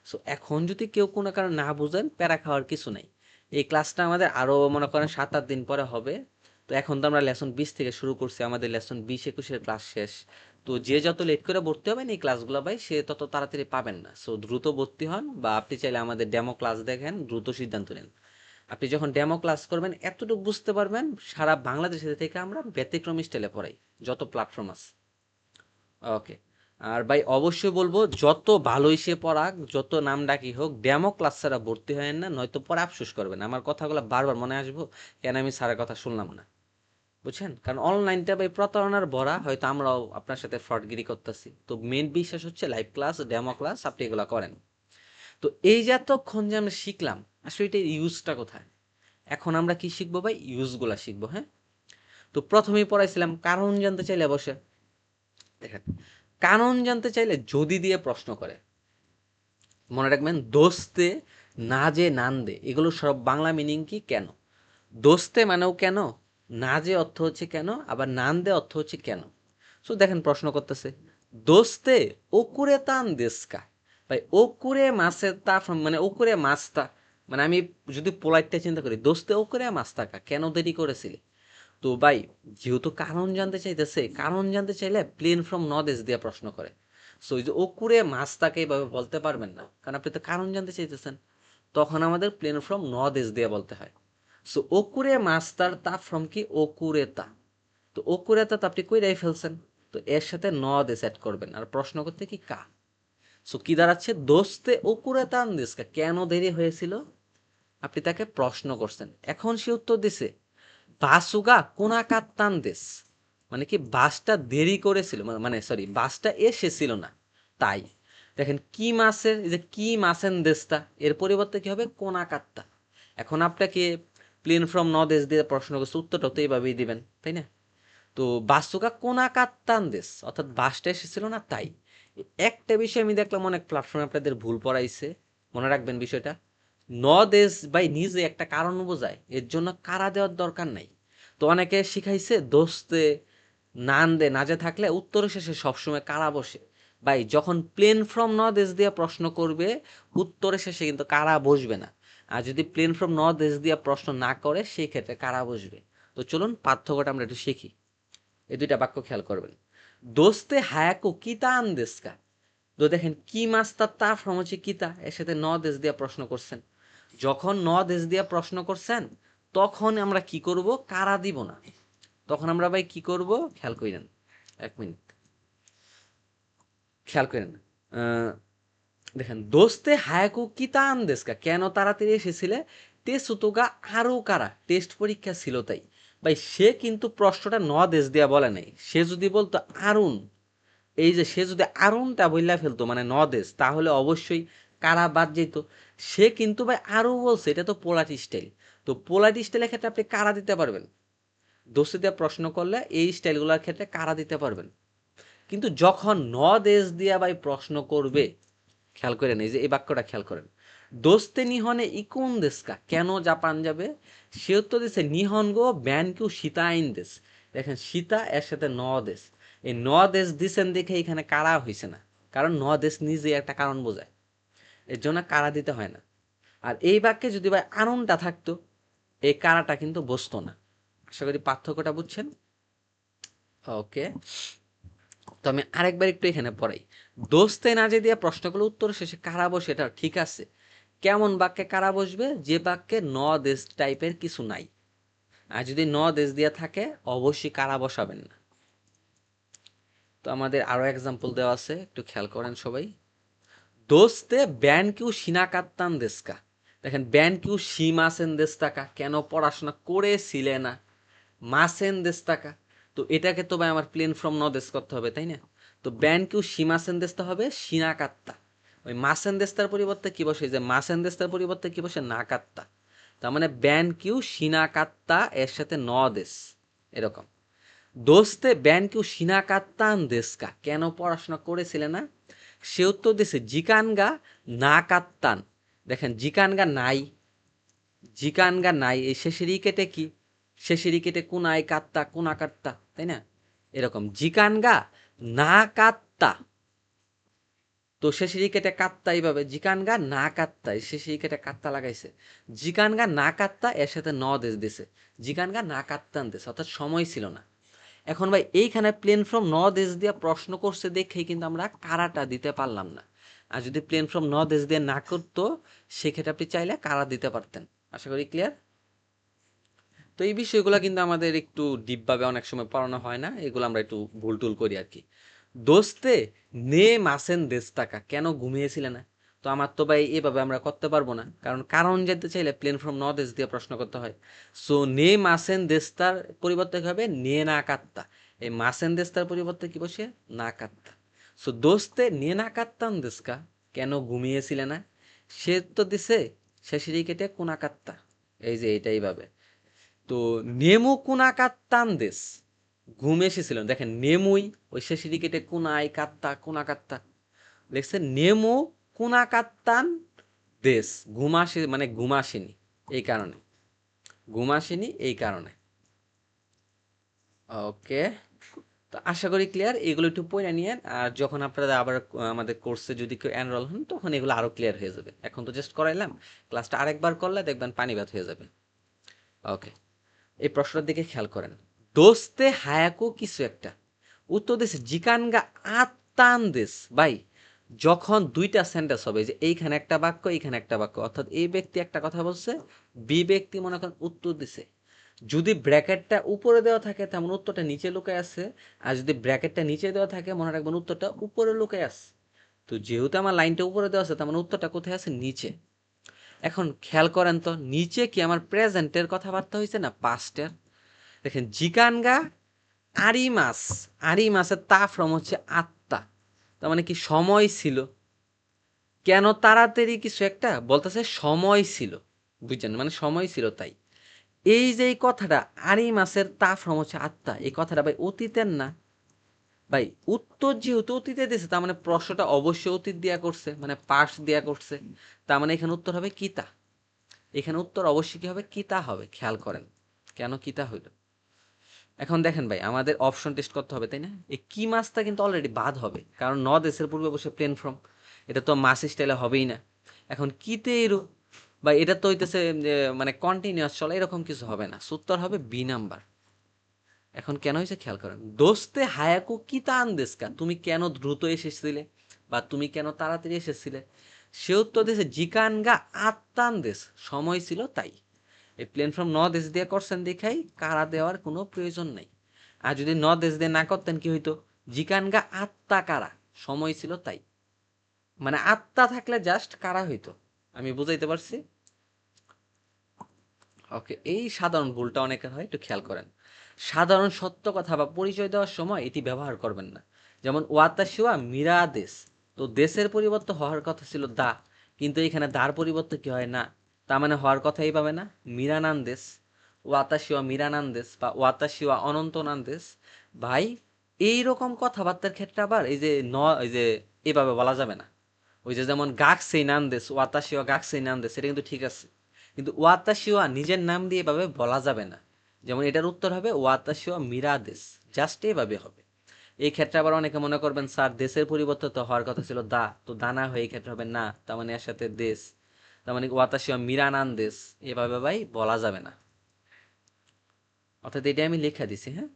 সো এখন যদি কেউ কোনো কারণে না বুঝেন, প্যারা খাওয়ার কিছু নাই। এই ক্লাসটা আমাদের আরো মনে করেন 7-8 দিন পরে হবে। তো এখন তো আমরা লেসন 20 থেকে শুরু করছি, আমাদের লেসন 20-21-এর ক্লাস শেষ। তো যে যত লেট করে ভর্তি হবেন এই ক্লাসগুলো ভাই, সে তত তাড়াতাড়ি পাবেন না। সো দ্রুত ভর্তি হন, বা আপনি চাইলে আমাদের ডেমো ক্লাস দেখেন, দ্রুত সিদ্ধান্ত নেন। আপনি যখন ডেমো ক্লাস করবেন এতটুকু বুঝতে পারবেন, সারা বাংলাদেশে থেকে আমরা ব্যতিক্রমী স্টাইলে পড়াই, যত প্ল্যাটফর্ম আছে। ওকে, আর ভাই অবশ্যই বলবো, যত ভালোই সে পড়াক, যত নাম ডাকি হোক, ডেমো ক্লাস ছাড়া ভর্তি হয় না, নয়তো পরে আফসোস করবেন। আমার কথাগুলো বারবার মনে আসবো, কেন আমি স্যারের কথা শুনলাম না, বুঝছেন? কারণ অনলাইনটা ভাই প্রতারণার ভরা, হয়তো আমরাও আপনার সাথে ফ্রডগিরি করতেছি। তো মেন বিশ্বাস হচ্ছে লাইভ ক্লাস, ডেমো ক্লাস আপনি এগুলো করেন। তো এই যে এতক্ষণ যে আমরা শিখলাম, আসলে এটার ইউজটা কোথায়? এখন আমরা কি শিখবো ভাই, ইউজগুলা শিখবো। হ্যাঁ, তো প্রথমেই পড়াইছিলাম কারণ জানতে চাইলে বসে, দেখেন, কারণ জানতে চাইলে যদি দিয়ে প্রশ্ন করে, মনে রাখবেন দোস্তে, না যে নান দে, এগুলো সব বাংলা মিনিং কি, কেন। দোস্তে মানেও কেন, না যে অর্থ হচ্ছে কেন, আবার নান দে অর্থ হচ্ছে কেন। সো দেখেন প্রশ্ন করতেছে, দোস্তে ওকুরে তান দেশকা, ভাই ওকুরে মাছের তা মানে ওকুরে মাছটা, মানে আমি যদি পোলাইটটা চিন্তা করি, দোস্তে ওকুরে মাছটাকা, কেন দেরি করেছিলে। তো ভাই যেহেতু কারণ জানতে চাইতেছে, কারণ জানতে চাইলে প্লেন ফ্রম নদেশ দিয়ে প্রশ্ন করে। সো এই যে ওকুরে মাছটাকে এইভাবে বলতে পারবেন না, কারণ আপনি তো কারণ জানতে চাইতেছেন। তখন আমাদের প্লেন ফ্রম নদেশ দিয়ে বলতে হয়। সো ওকুরে মাস্টার তা ফ্রম কি, ওকুরেতা। তো ওকুরেতা তো আপনি কইরাই ফেলছেন, তো এর সাথে নদেশ অ্যাড করবেন, আর প্রশ্ন করতে কি কা। সো কি দাঁড়াচ্ছে, দোস্তে ওকুরেতা আন্দেশকা, কেন দেরি হয়েছিল। আপনি তাকে প্রশ্ন করছেন, এখন সে উত্তর দিছে বাসুগা কোনাকাত্তান দেশ, মানে কি বাসটা দেরি করেছিল, মানে সরি বাসটা এসেছিল না, তাই। দেখেন কি মাসের, এই যে কি মাসেন দেশটা, এর পরিবর্তে কি হবে কোনাকাত্তা। এখন আপনাকে প্লেন ফ্রম ন দেশ দিয়ে প্রশ্ন করছে, উত্তরটা তো এইভাবেই দিবেন, তাই না? তো বাসুকা কোনাকাত্তান দেশ, অর্থাৎ বাসটা এসেছিল না তাই। একটা বিষয় আমি দেখলাম অনেক প্ল্যাটফর্মে আপনাদের ভুল পড়াইছে, মনে রাখবেন বিষয়টা। ন দেশ বাই নিজে একটা কারণ বোঝায়, এর জন্য কারা দেওয়ার দরকার নাই। তো অনেকে শিখাইছে দোস্তে নান দে নাজে থাকলে উত্তর শেষে সবসময় কারা বসে। ভাই যখন প্লেন ফ্রম ন দেশ দিয়ে প্রশ্ন করবে, উত্তরের শেষে কিন্তু কারা বসবে না। আর যদি প্লেন ফ্রম ন দেশ দিয়ে প্রশ্ন না করে, সেই ক্ষেত্রে কারা বসবে। তো চলুন পার্থক্যটা আমরা একটু শিখি। এই দুইটা বাক্য খেয়াল করবেন। দোস্তে হায়াকু কিতা আনদেস্কা। তো দেখেন কি মাস্টার তা ফ্রম হচ্ছে কিতা, এর সাথে ন দেশ দিয়ে প্রশ্ন করছেন। যখন ন দেশ দিয়ে প্রশ্ন করছেন, তখন আমরা কি করব, কারা দিব না। তখন আমরা ভাই কি করব, খেয়াল করেন, এক মিনিট খেয়াল করেন। দেখেন দোস্তে হায়াকু কিতা আনদেস্কা, কেন তাড়াতাড়ি এসেছিলে, তে সুতোগা আরো কারা, টেস্ট পরীক্ষা ছিল তাই। ভাই সে কিন্তু প্রশ্নটা ন দেশ দিয়া বলে নাই, সে যদি বলতো আরুন, এই যে সে যদি আরুনটা বইলা ফেলতো মানে নদেশ, তাহলে অবশ্যই কারা বাদ যেত। সে কিন্তু ভাই আরও বলছে, এটা তো পোলাট স্টাইল। তো পোলাট স্টাইলের ক্ষেত্রে আপনি কারা দিতে পারবেন, দোষী দিয়ে প্রশ্ন করলে এই স্টাইলগুলোর ক্ষেত্রে কারা দিতে পারবেন। কিন্তু যখন দেশ দিয়া ভাই প্রশ্ন করবে, খেয়াল করেন এই যে এই বাক্যটা খেয়াল করেন। দোস্তে নিহনে ইকুন দেশকা, কেন জাপান যাবে, সে উত্তর দিচ্ছে নিহনগো ব্যানকিউ সীতা আইন দেশ। দেখেন সীতা এর সাথে দেশ, এই দেশ দিছেন দেখে এখানে কারা হয়েছে না, কারণ দেশ নিজে একটা কারণ বোঝায়, এর জন্য কারা দিতে হয় না। আর এই বাক্যে যদি ভাই আনন্দটা থাকতো, এই কারাটা কিন্তু বসতো না। আশা করি পার্থক্যটা বুঝছেন। ওকে, তো আমি আরেকবার একটু এখানে পড়াই। দোস্তে না যে দিয়ে প্রশ্নগুলো উত্তর শেষে কারা বসে, এটা ঠিক আছে। কেমন বাক্যে কারা বসবে, যে বাক্যে দেশ টাইপের কিছু নাই। আর যদি দেশ দিয়ে থাকে, অবশ্যই কারা বসাবেন না। তো আমাদের আরো এক্সাম্পল দেওয়া আছে, একটু খেয়াল করেন সবাই। দোস্তে ব্যান কিউ সিনাকাত্তান দেশকা। দেখেন ব্যান কিউ সি মাসেন দেশতাকা, কেন পড়াশোনা করেছিলে না, মাসেন দেশতাকা। তো এটাকে তো ভাই আমার প্লেন ফ্রম দেশ করতে হবে, তাই না? তো ব্যান কিউ সীমাসেন দেশটা হবে সিনাকাত্তা। ওই মাসেন দেশটার পরিবর্তে কি বসে, যে মাসেন দেশটার পরিবর্তে কি বসে, নাকাত্তা। তার মানে ব্যান কিউ সিনাকাত্তা এর সাথে দেশ, এরকম। দোস্তে ব্যান কিউ সিনাকাত্তান দেশকা, কেন পড়াশোনা করেছিলে না, সে উত্তর দিছে জিকানগা না কাত্তান। দেখেন জিকানগা নাই, জিকানগা নাই, এই শেষের কেটে কি, শেষের কেটে কোনায় কাত্তা কোনা কাত্তা, তাই না? এরকম জিকানগা না কাত্তা, তো শেষের কেটে কাত্তা, এইভাবে জিকানগা না কাত্তা, শেষের কেটে কাত্তা লাগাইছে। জিকানগা না কাত্তা এর সাথে দেশ দিছে, জিকানগা না কাত্তান দেশ, অর্থাৎ সময় ছিল না। এখন ভাই এইখানে প্লেন ফ্রম দেশ দিয়ে প্রশ্ন করছে দেখেই কিন্তু আমরা কারাটা দিতে পারলাম না। আর যদি প্লেন ফ্রম দেশ দিয়ে না করতো, সেক্ষেত্রে আপনি চাইলে কারা দিতে পারতেন। আশা করি ক্লিয়ার। তো এই বিষয়গুলো কিন্তু আমাদের একটু ডিপভাবে অনেক সময় পড়ানো হয় না, এগুলো আমরা একটু ভুল টুল করি আর কি। দোস্তে নে মাসেন দেশ টাকা, কেন ঘুমিয়েছিলে না। তো আমার তো ভাই এভাবে আমরা করতে পারবো না, কারণ কারণ জানতে চাইলে প্লেন ফ্রম দেশ দিয়ে প্রশ্ন করতে হয়। সো নে মাসেন দেশটার পরিবর্তে কি হবে, নে না কাত্তা। এই মাসেন দেশটার পরিবর্তে কি বসে, না কাত্তা। সো দোস্তে নে না কাত্তান দেশকা, কেন ঘুমিয়েছিলে না। সে তো দিছে শেষেরই কেটে কোনা কাত্তা, এই যে এইটাই ভাবে। তো নেমু কুনা কাত্তান দেশ, ঘুম এসেছিল, দেখেন নেমুই, ওই শেষেরই কেটে কুনাই কাত্তা কোনা কাত্তা, লিখছে নেমু কুনা কাত্তান দেশ, ঘুম আসে মানে ঘুম আসেনি, এই কারণে ঘুম আসেনি এই কারণে। ওকে, তো আশা করি ক্লিয়ার, এগুলো একটু পড়ে নিয়েন, আর যখন আপনারা আবার আমাদের কোর্সে যদি কেউ এনরোল হন, তখন এগুলো আরো ক্লিয়ার হয়ে যাবে। এখন তো জাস্ট করাইলাম, ক্লাসটা আরেকবার করলে দেখবেন পানি ভাত হয়ে যাবে। ওকে, এই প্রশ্নটার দিকে খেয়াল করেন। দোস্তে হায়াকো কিছু একটা, উত্তর দিচ্ছে জিকানগা আত্মান দেশ। ভাই যখন দুইটা সেন্টেন্স হবে, যে এইখানে একটা বাক্য এইখানে একটা বাক্য, অর্থাৎ এই ব্যক্তি একটা কথা বলছে, বি ব্যক্তি মনে করেন উত্তর দিছে, যদি ব্র্যাকেটটা উপরে দেওয়া থাকে তেমন উত্তরটা নিচে লুকায় আছে, আর যদি ব্র্যাকেটটা নিচে দেওয়া থাকে মনে রাখবেন উত্তরটা উপরে লুকায় আছে। তো যেহেতু আমার লাইনটা উপরে দেওয়া আছে, তেমন উত্তরটা কোথায় আছে, নিচে। এখন খেয়াল করেন তো, নিচে কি আমার প্রেজেন্টের কথাবার্তা হয়েছে না পাস্টের। দেখেন জিকানগা আরি মাস, আরি মাসের তা ফ্রম হচ্ছে আত্মা, তার মানে কি সময় ছিল, কেন তাড়াতাড়ি কিছু একটা বলতেছে সময় ছিল, বুঝছেন, মানে সময় ছিল তাই। এই যে এই কথাটা আরি মাসের তা ফ্রম হচ্ছে আত্মা, এই কথাটা ভাই অতীতের না ভাই। উত্তর যেহেতু অতীতে দিয়েছে তার মানে প্রশ্নটা অবশ্যই অতীত দিয়া করছে, মানে পাস দিয়া করছে। তার মানে এখানে উত্তর হবে কিতা। এখানে উত্তর অবশ্যই কি হবে, কিতা হবে। খেয়াল করেন কেন কিতা হইল। এখন দেখেন ভাই আমাদের অপশন টেস্ট করতে হবে তাই না। এই কি মাছটা কিন্তু অলরেডি বাদ হবে, কারণ ন দেশের পূর্বে বসে প্লেন ফর্ম, এটা তো মাস স্টাইলে হবেই না। এখন কিতে এরু বা এটা তো হইতেছে মানে কন্টিনিউয়াস চলে, এরকম কিছু হবে না। উত্তর হবে বি নাম্বার। এখন কেন হয়েছে খেয়াল করেন, দোস্তে হায়াকু কিতা আনদেস্কা, তুমি কেন দ্রুত এসেছিলে বা তুমি কেন তাড়াতাড়ি এসেছিলে। সে উত্তর দিয়েছে জিকানগা আত্মান দেশ, সময় ছিল তাই। এই প্লেন ফ্রম ন দেশ দিয়ে করছেন দেখাই কারা দেওয়ার কোনো প্রয়োজন নাই। আর যদি ন দেশ দিয়ে না করতেন কি হইতো, জিকানগা আত্মা কারা, সময় ছিল তাই। মানে আত্মা থাকলে জাস্ট কারা হইতো। আমি বুঝাইতে পারছি। ওকে, এই সাধারণ ভুলটা অনেকের হয়, একটু খেয়াল করেন। সাধারণ সত্য কথা বা পরিচয় দেওয়ার সময় এটি ব্যবহার করবেন না। যেমন ওয়াতাশিওয়া মিরা দেশ, তো দেশের পরিবর্তে হওয়ার কথা ছিল দা, কিন্তু এখানে দার পরিবর্তে কি হয় না, তার মানে হওয়ার কথা এইভাবে না, মিরানান্দেশ। ওয়াতাশিওয়া মিরানান্দেশ বা ওয়াতাশিওয়া অনন্তনান্দেশ। ভাই এইরকম কথাবার্তার ক্ষেত্রে আবার এই যে এই যে এভাবে বলা যাবে না। ওই যে যেমন গাকসেই নান্দেশ, ওয়াতাশিওয়া গাকসেই নান্দেশ, এটা কিন্তু ঠিক আছে। কিন্তু ওয়াতাশিওয়া নিজের নাম দিয়ে এভাবে বলা যাবে না। যেমন এটার উত্তর হবে ওয়াতাশিওয়া মিরাদেশ, জাস্ট এভাবে হবে। এই ক্ষেত্রে আবার অনেকে মনে করবেন স্যার দেশের পরিবর্তে তো হওয়ার কথা ছিল দা, তো দানা হয়ে এই ক্ষেত্রে হবে না, তার মানে এর সাথে দেশ, তার মানে ওয়াতাশিওয়া মিরানান দেশ, এভাবে ভাই বলা যাবে না। অর্থাৎ এটা আমি লেখা দিছি, হ্যাঁ।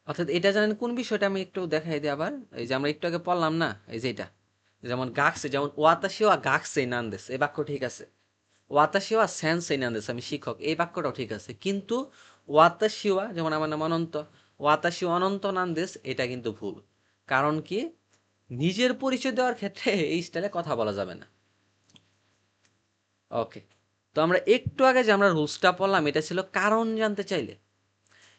অর্থাৎ এটা জানেন কোন বিষয়টা, আমি একটু দেখাই দিই আবার। এই যে আমরা একটু আগে পড়লাম না, এই যে এটা যেমন গাকসে, যেমন ওয়াতাশিওয়া গাকসে নান্দেস, এই বাক্য ঠিক আছে। ওয়াতাশিওয়া সেন্সেই নান্দেস, আমি শিক্ষক, এই বাক্যটাও ঠিক আছে। কিন্তু ওয়াতাশিওয়া, যেমন আমার নাম অনন্ত, ওয়াতাশিওয়া অনন্ত নান্দেস, এটা কিন্তু ভুল। কারণ কি, নিজের পরিচয় দেওয়ার ক্ষেত্রে এই স্টাইলে কথা বলা যাবে না। ওকে, তো আমরা একটু আগে যে আমরা রুলসটা পড়লাম এটা ছিল কারণ জানতে চাইলে।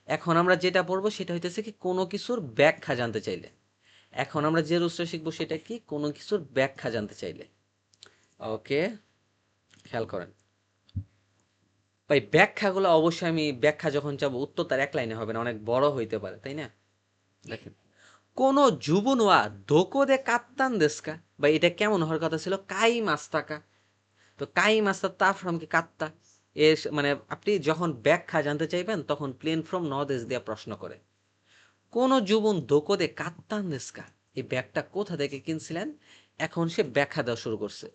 এখন আমরা যেটা পড়বো সেটা হইতেছে কি কোনো কিছুর ব্যাখ্যা জানতে চাইলে। এখন আমরা যে রুলসটা শিখবো সেটা কি, কোনো কিছুর ব্যাখ্যা জানতে চাইলে। ওকে, খেয়াল করেন ভাই, ব্যাখ্যাগুলো অবশ্যই আমি ব্যাখ্যা যখন চাবো উত্তর তার এক লাইনে হবে না, অনেক বড় হইতে পারে তাই না। দেখেন, কোন যুবনুয়া দোকোদে কাত্তান দেশকা, বা এটা কেমন হওয়ার কথা ছিল কাই মাস্তাকা। তো কাই মাস্তার তা ফ্রম কি কাত্তা, এর মানে আপনি যখন ব্যাখ্যা জানতে চাইবেন তখন প্লেন ফ্রম ন দেশ দিয়ে প্রশ্ন করে। কোন যুবন দোকোদে কাত্তান দেশকা, এই ব্যাগটা কোথা থেকে কিনছিলেন। এখন সে ব্যাখ্যা দেওয়া শুরু করছে।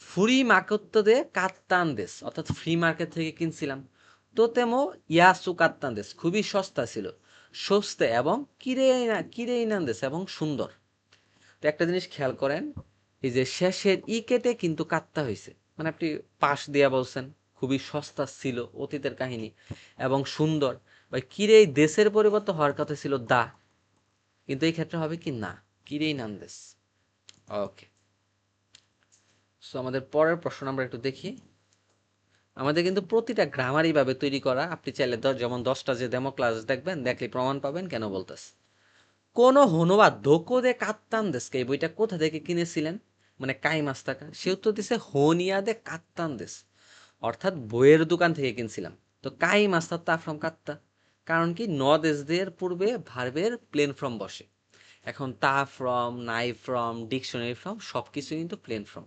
ফুরি মাকত্তদে কাত্তান দেশ, অর্থাৎ ফ্রি মার্কেট থেকে কিনছিলাম। তোতেমো ইয়াসু কাত্তান দেশ, খুবই সস্তা ছিল। সস্তে এবং কিরেইনান দেশ, এবং সুন্দর। তো একটা জিনিস খেয়াল করেন, এই যে শেষের ই কেটে কিন্তু কাত্তা হয়েছে, মানে আপনি পাশ দিয়া বলছেন খুবই সস্তা ছিল, অতীতের কাহিনী, এবং সুন্দর। বা কিরে দেশের পরিবর্তে হওয়ার কথা ছিল দা, কিন্তু এই ক্ষেত্রে হবে কি না, কিরেই নান্দেস। ওকে, সো আমাদের পরের প্রশ্ন আমরা একটু দেখি। আমাদের কিন্তু প্রতিটা গ্রামারই ভাবে তৈরি করা, আপনি চাইলে যেমন 10টা যে ডেমো ক্লাস দেখবেন, দেখলে প্রমাণ পাবেন কেন বলতেছে। কোন হনুবা দোকোদে কাত্তান দেশকে, এই বইটা কোথা থেকে কিনেছিলেন, মানে কাই মাস টাকা। সে উত্তর দিছে হোনিয়াদে কাত্তান দেশ, অর্থাৎ বইয়ের দোকান থেকে কিনছিলাম। তো কাই মাস্টার তা ফ্রম কাত্তা, কারণ কি ন দেশদের পূর্বে ভার্বের প্লেন ফর্ম বসে। এখন তা ফ্রম, নাই ফ্রম, ডিকশনারি ফ্রম, সবকিছু কিন্তু প্লেন ফর্ম।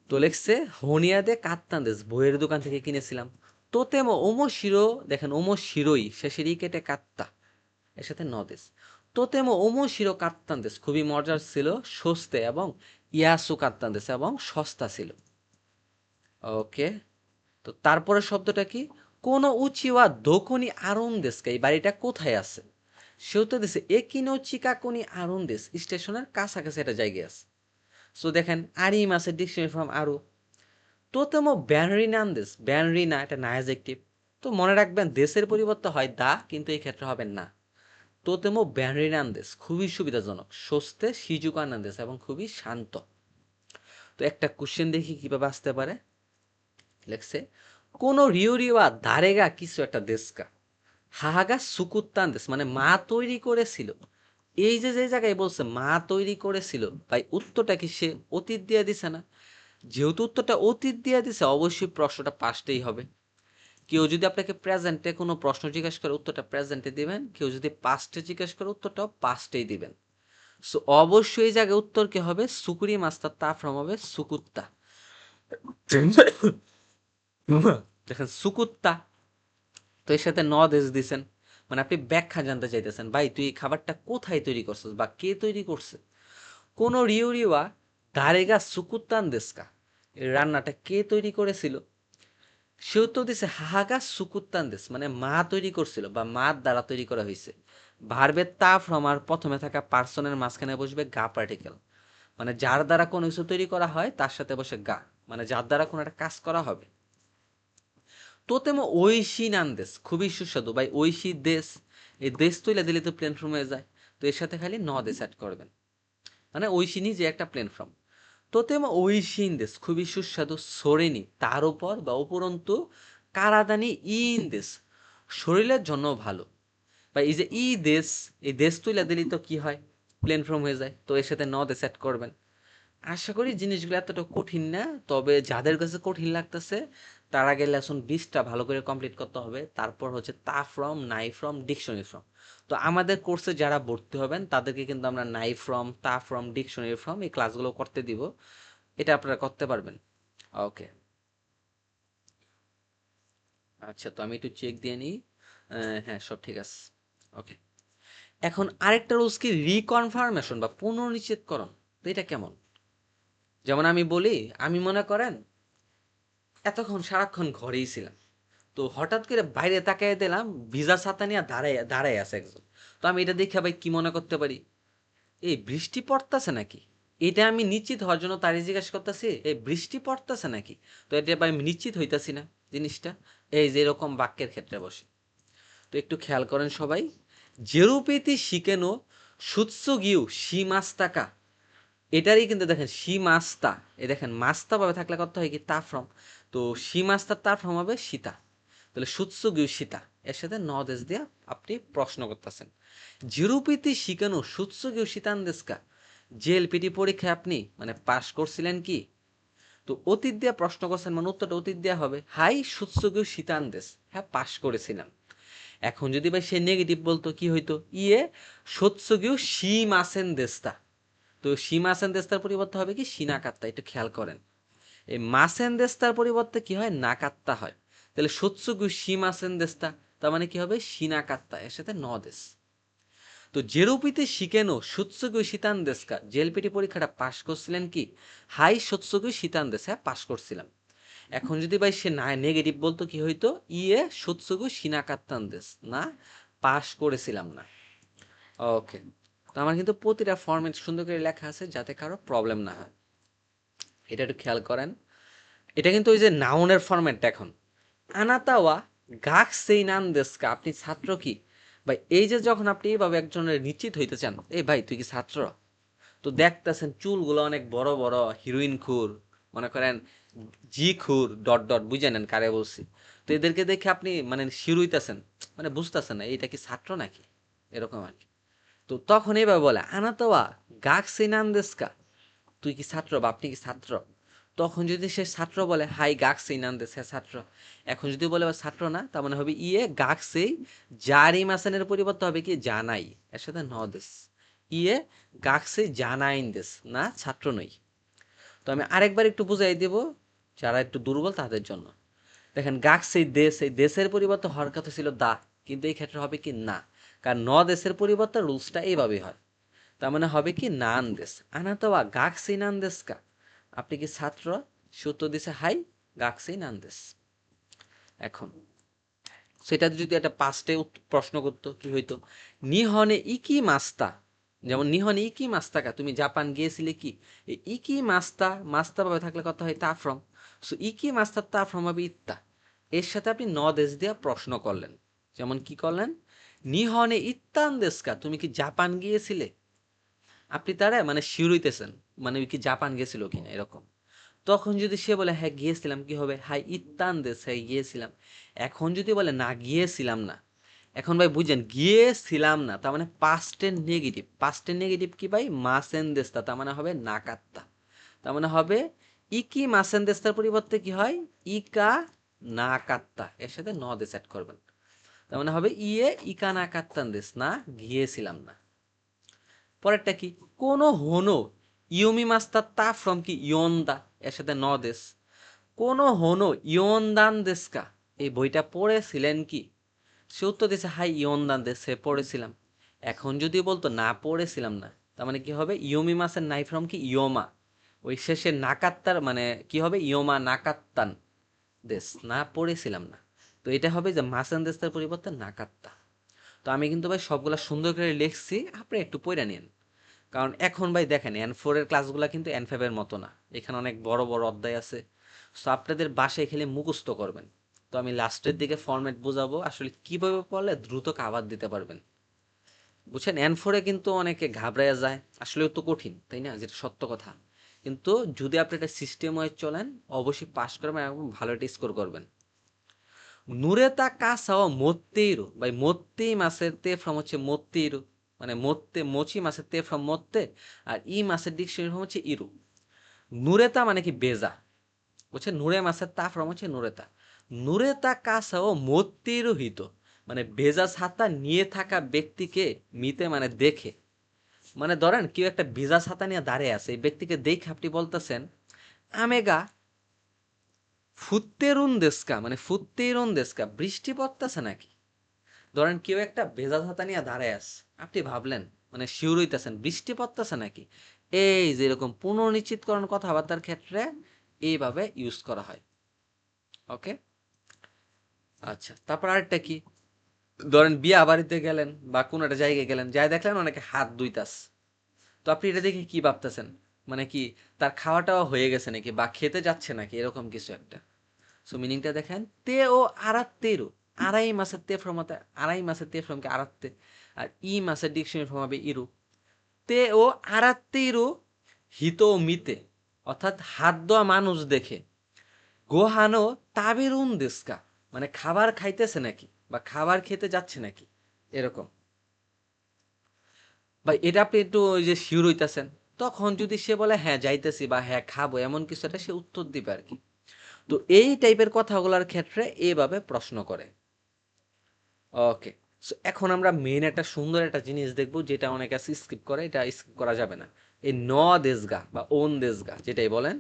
তো লেখছে হোনিয়াদে কাত্তান্দেস, বইয়ের দোকান থেকে কিনেছিলাম। তোতেমো ওমো শিরো, দেখেন ওমো শিরোই শেষের ই কেটে কাত্তা, এর সাথে নদেশ। তোতেমো ওমো শিরো কাত্তান্দেস, খুবই মজার ছিল, সস্তে এবং ইয়াসু কাত্তান্দেস, এবং সস্তা ছিল। ওকে, তো তারপরে শব্দটা কি, কোন উচিওয়া দোকনি আরুন দেশকে, এই বাড়িটা কোথায় আছে। সেও তো দিছে একিনো চিকাকনি আরুন দেশ, স্টেশনের কাছাকাছি একটা জায়গায় আছে। সো দেখেন আরি মাসের ডিকশনারি ফ্রম আরু। তোতেমো ব্যানরিনান্দেস, ব্যানরিনা এটা না অ্যাডজেক্টিভ। তো মনে রাখবেন দেশের পরিবর্তে হয় দা, কিন্তু এই ক্ষেত্রে হবে না। তোতেমো ব্যানরিনান্দেস, খুবই সুবিধাজনক, সস্তে সিজুকানান্দেস, এবং খুবই শান্ত। তো একটা কোশ্চেন দেখি কিভাবে আসতে পারে। লেখছে কোন রিউরিওয়া দারেগা কিছু একটা দেশকা, হাহাগা সুকুত্তান দেশ, মানে মা তৈরি করেছিল। এই যে যে জায়গায় বলছে মা তৈরি করেছিল, ভাই উত্তরটা কি সে অতীত দিয়ে দিছে না? যেহেতু উত্তরটা অতীত দিয়ে দিছে, অবশ্যই প্রশ্নটা পাস্টেই হবে। কেউ যদি আপনাকে প্রেজেন্টে কোনো প্রশ্ন জিজ্ঞেস করে, উত্তরটা প্রেজেন্টে দিবেন। কেউ যদি পাস্টে জিজ্ঞেস করে, উত্তরটাও পাস্টেই দিবেন। সো অবশ্যই এই জায়গায় উত্তর কি হবে? সুকুরি মাস্টার তা ফ্রম হবে সুকুত্তা। দেখেন সুকুত্তা, তো এর সাথে দেশ দিছেন, মানে আপনি ব্যাখ্যা জানতে চাইতেছেন, ভাই তুই এই খাবারটা কোথায় তৈরি করছিস বা কে তৈরি করছে। কোন রিউরিওয়া দারেগা সুকুত্তান দেশকা, এই রান্নাটা কে তৈরি করেছিল? সে উত্তর দিছে হাহাগা সুকুত্তান দেশ, মানে মা তৈরি করছিল বা মার দ্বারা তৈরি করা হয়েছে। ভার্বের তা ফ্রম আর প্রথমে থাকা পার্সনের মাঝখানে বসবে গা পার্টিকেল, মানে যার দ্বারা কোনো কিছু তৈরি করা হয় তার সাথে বসে গা, মানে যার দ্বারা কোনো একটা কাজ করা হবে। তোতেমো ঐশী নান্দেস, খুবই সুস্বাদু। ভাই ঐশী দেশ, এই দেশ তুইলা দিলে তো প্লেন ফর্ম হয়ে যায়, তো এর সাথে খালি দেশ অ্যাড করবেন, মানে ঐশী নিজে একটা প্লেন ফর্ম। তোতেমো ঐশী দেশ, খুবই সুস্বাদু। সরেনি তার উপর বা উপরন্তু, কারাদানি ইন দেশ, শরীরের জন্য ভালো। বা এই যে ই দেশ, এই দেশ তুইলা দিলি তো কি হয়? প্লেন ফর্ম হয়ে যায়, তো এর সাথে দেশ অ্যাড করবেন। আশা করি জিনিসগুলো এতটা কঠিন না, তবে যাদের কাছে কঠিন লাগতেছে তার আগে লেসন 20টা ভালো করে কমপ্লিট করতে হবে। তারপর হচ্ছে তা ফ্রম, নাই ফ্রম, ডিকশনারি ফ্রম। তো আমাদের কোর্সে যারা ভর্তি হবেন তাদেরকে কিন্তু আমরা নাই ফ্রম, তা ফ্রম, ডিকশনারি ফ্রম এই ক্লাসগুলো করতে দিব। এটা আপনারা করতে পারবেন। ওকে, আচ্ছা, তো আমি একটু চেক দিয়ে নিই। হ্যাঁ, সব ঠিক আছে। ওকে, এখন আরেকটা রুলস কি রিকনফার্মেশন বা পুনর্নিশ্চিতকরণ। তো এটা কেমন? যেমন আমি বলি, আমি মনে করেন এতক্ষণ সারাক্ষণ ঘরেই ছিলাম, তো হঠাৎ করে বাইরে তাকাই দিলাম ভিজা ছাতা নিয়ে দাঁড়ায় দাঁড়ায় আছে একজন। তো আমি এটা দেখে ভাই কি মনে করতে পারি? এই বৃষ্টি পড়তেছে নাকি? এটা আমি নিশ্চিত হওয়ার জন্য তারই জিজ্ঞাসা করতেছি, এই বৃষ্টি পড়তেছে নাকি? তো এটা ভাই আমি নিশ্চিত হইতাছি না জিনিসটা। এই যে এরকম বাক্যের ক্ষেত্রে বসে, তো একটু খেয়াল করেন সবাই। জেরুপিতি শিকেনো সুৎসুগিউ সীমাস্তাকা, এটারই কিন্তু দেখেন সীমাস্তা, এই দেখেন মাস্তা ভাবে থাকলে করতে হয় কি তা ফ্রম, তো সীমাস্তা তার ফ্রম হবে সীতা। তাহলে সুৎসুগিউ সীতা, এর সাথে দেশ দিয়া আপনি প্রশ্ন করতেছেন। জিরুপিতি শিকানু সুৎসুগিউ সীতান দেশকা, জেএলপিটি পরীক্ষায় আপনি মানে পাশ করছিলেন কি? তো অতীত দিয়া প্রশ্ন করছেন, মানে উত্তরটা অতীত দেয়া হবে, হাই সুৎসুগিউ সীতান দেশ, হ্যাঁ পাশ করেছিলাম। এখন যদি ভাই সে নেগেটিভ বলতো কি হইতো? ইয়ে সৎসুগিউ সীমাসেন দেস্তা, তো সীমাসেন দেস্তার পরিবর্তে হবে কি সিনাকাত্তা। একটু খেয়াল করেন, এই মাসেন দেস্তার পরিবর্তে কি হয়? নাকাত্তা হয়। তাহলে সৎসুগু সীমাসেন দেস্তা, তার মানে কি হবে? সিনাকাত্তা, এর সাথে দেশ। তো জেরোপিতে শিকেনো সৎসুগু শীতান দেশকা, জেলপিটি পরীক্ষাটা পাশ করছিলেন কি? হাই সৎসুগু শীতান দেশ, হ্যাঁ পাশ করছিলাম। এখন যদি ভাই সে না নেগেটিভ বলতো কি হইতো? ইয়ে সৎসুগু সিনাকাত্তান দেশ, না পাশ করেছিলাম না। ওকে, তো আমার কিন্তু প্রতিটা ফর্মেট সুন্দর করে লেখা আছে যাতে কারো প্রবলেম না হয়, এটা একটু খেয়াল করেন। এটা কিন্তু ওই যে নাউনের ফরম্যাটটা এখন। আনাতাওয়া গাক সেই নান দেশকা, আপনি ছাত্র কি? ভাই এই যে যখন আপনি এইভাবে একজনের নিশ্চিত হইতে চান, এই ভাই তুই কি ছাত্র? তো দেখতেছেন চুলগুলো অনেক বড় বড়, হিরোইন খুর, মনে করেন জি খুর ডট ডট, বুঝে নেন কারে বলছি। তো এদেরকে দেখে আপনি মানে শিরুইতেছেন, মানে বুঝতেছেন না এটা কি ছাত্র নাকি, এরকম আর কি। তো তখন এইভাবে বলে আনাতাওয়া গাক সেই নান দেশকা, তুই কি ছাত্র বা আপনি কি ছাত্র? তখন যদি সে ছাত্র বলে হাই গাকসেই নান্দে, সে ছাত্র। এখন যদি বলে ছাত্র না, তার মানে হবে ইয়ে গাকসেই, জারি মাসানের পরিবর্তে হবে কি জানাই, এর সাথে দেশ। ইয়ে গাকসেই জানাইন দেশ, না ছাত্র নই। তো আমি আরেকবার একটু বুঝাই দেব যারা একটু দুর্বল তাদের জন্য। দেখেন গাকসেই দেশ, এই দেশের পরিবর্তে হওয়ার কথা ছিল দা, কিন্তু এই ক্ষেত্রে হবে কি না, কারণ দেশের পরিবর্তে রুলসটা এইভাবেই হয়। তার মানে হবে কি নান দেশ। আনাতাওয়া গাকসেই নান দেশ কা, আপনি কি ছাত্র? সে দিছে হাই গাকসেই নান দেশ। এখন সেটা যদি একটা পাস্টে প্রশ্ন করতো কি হইতো? নিহনে ইকি মাস্তা, যেমন নিহনে ইকি মাস্তাকা, তুমি জাপান গিয়েছিলে কি? এই ইকি মাস্তা, মাস্তা ভাবে থাকলে কথা হয় তা ফ্রম। সো ইকি মাস্তা তা ফ্রম হবে ইত্তা, এর সাথে আপনি দেশ দিয়ে প্রশ্ন করলেন। যেমন কি করলেন? নিহনে ইত্তান দেশকা, তুমি কি জাপান গিয়েছিলে? আপনি তারা মানে শিওর হইতেছেন, মানে কি জাপান গেছিল কিনা এরকম। তখন যদি সে বলে হ্যাঁ গিয়েছিলাম, কি হবে? হাই ইত্তান দেশ, হ্যাঁ গিয়েছিলাম। এখন যদি বলে না গিয়েছিলাম না, এখন ভাই বুঝেন গিয়েছিলাম না, তার মানে পাস্টের নেগেটিভ। পাস্টের নেগেটিভ কি ভাই? মাসেন্দেস্তা, তার মানে হবে নাকাত্তা। তার মানে হবে ইকি মাসেন্দেস্তার পরিবর্তে কি হয়? ইকা নাকাত্তা, এর সাথে ন দেশ অ্যাড করবেন। তার মানে হবে ইকা নাকাত্তান দেশ, না গিয়েছিলাম না। পরেরটা কি? কোনো হনো ইয়মি মাস্তার তা ফ্রম কি ইয়ন্দা, এর সাথে ন দেশ। কোনো হনো ইয়ন্দান দেশকা, এই বইটা পড়েছিলেন কি? সে উত্তর দিয়েছে হাই ইয়ন্দান দেশ, সে পড়েছিলাম। এখন যদি বলতো না পড়েছিলাম না, তার মানে কি হবে? ইয়মি মাসের নাই ফ্রম কি ইয়মা, ওই শেষে নাকাত্তার মানে কি হবে? ইয়মা নাকাত্তান দেশ, না পড়েছিলাম না। তো এটা হবে যে মাসান দেশটার পরিবর্তে নাকাত্তা। তো আমি কিন্তু ভাই সবগুলা সুন্দর করে লিখছি, আপনি একটু পড়ে নিন। কারণ এখন ভাই দেখেন N4 এর ক্লাসগুলো কিন্তু N5 এর মতো না, এখানে অনেক বড় বড় অধ্যায় আছে। সো আপনাদের বাসায় খেলে মুখস্থ করবেন। তো আমি লাস্টের দিকে ফরম্যাট বোঝাবো আসলে কিভাবে পড়লে দ্রুত কাভার দিতে পারবেন। বুঝছেন, N4 এ কিন্তু অনেকে ঘাবড়ায় যায়, আসলেও তো কঠিন তাই না, যেটা সত্য কথা। কিন্তু যদি আপনি একটা সিস্টেম ওয়াইজ চলেন, অবশ্যই পাস করবেন এবং ভালো একটা স্কোর করবেন। নুরেতা কাসাও মোত্তেইরো, ভাই মোত্তেই মাসের তে ফ্রম হচ্ছে মোত্তেইরো, মানে মোত্তে মোচি মাসের তে ফ্রম মোত্তে, আর ই মাসের ডিকশনারি ফ্রম হচ্ছে ইরু। নুরেতা মানে কি? বেজা। বুঝছে, নুরে মাসের তা ফ্রম হচ্ছে নুরেতা। নুরেতা কাসাও মোত্তেইরো হিত, মানে বেজা ছাতা নিয়ে থাকা ব্যক্তিকে মিতে মানে দেখে। মানে ধরেন কেউ একটা ভিজা ছাতা নিয়ে দাঁড়িয়ে আছে, এই ব্যক্তিকে দেখে আপনি বলতেছেন আমেগা ফুত্তেরুন দেশকা, মানে ফুত্তেরুন দেশকা, বৃষ্টি পড়তেছে নাকি। ধরেন কেউ একটা ভেজা ছাতা নিয়ে দাঁড়ায় আছে, আপনি ভাবলেন মানে শিওর হইতেছেন বৃষ্টি পড়তেছে নাকি। এই যে এরকম পুনর্নিশ্চিতকরণ কথাবার্তার ক্ষেত্রে এইভাবে ইউজ করা হয়। ওকে, আচ্ছা, তারপর আরেকটা কি? ধরেন বিয়া বাড়িতে গেলেন বা কোনো একটা জায়গায় গেলেন, যাই দেখলেন অনেকে হাত ধুইতাস, তো আপনি এটা দেখে কি ভাবতেছেন? মানে কি তার খাওয়াটাও হয়ে গেছে নাকি বা খেতে যাচ্ছে নাকি, এরকম কিছু একটা। সো মিনিংটা দেখেন, তে ও আরাত্তেরও, আড়াই মাসের তে ফ্রম হতে আড়াই মাসের তে ফ্রম কে আরাত্তে, আর ই মাসের ডিকশনারি ফ্রম হবে ইরু। তে ও আরাত্তেরও হিত ও মিতে, অর্থাৎ হাত ধোয়া মানুষ দেখে। গোহানো তাবেরুন দেশকা, মানে খাবার খাইতেছে নাকি বা খাবার খেতে যাচ্ছে নাকি, এরকম। বা এটা আপনি একটু ওই যে শিওর হইতাছেন, তখন যদি সে বলে হ্যাঁ যাইতেছি বা হ্যাঁ খাবো, এমন কিছু একটা সে উত্তর দিবে আর কি। তো এই টাইপের কথাগুলোর ক্ষেত্রে এভাবে প্রশ্ন করে। ওকে, সো এখন আমরা মেন একটা সুন্দর একটা জিনিস দেখব, যেটা অনেকে আছে স্কিপ করে, এটা স্কিপ করা যাবে না। এই ন দেশগা বা ওন দেশগা যেটাই বলেন,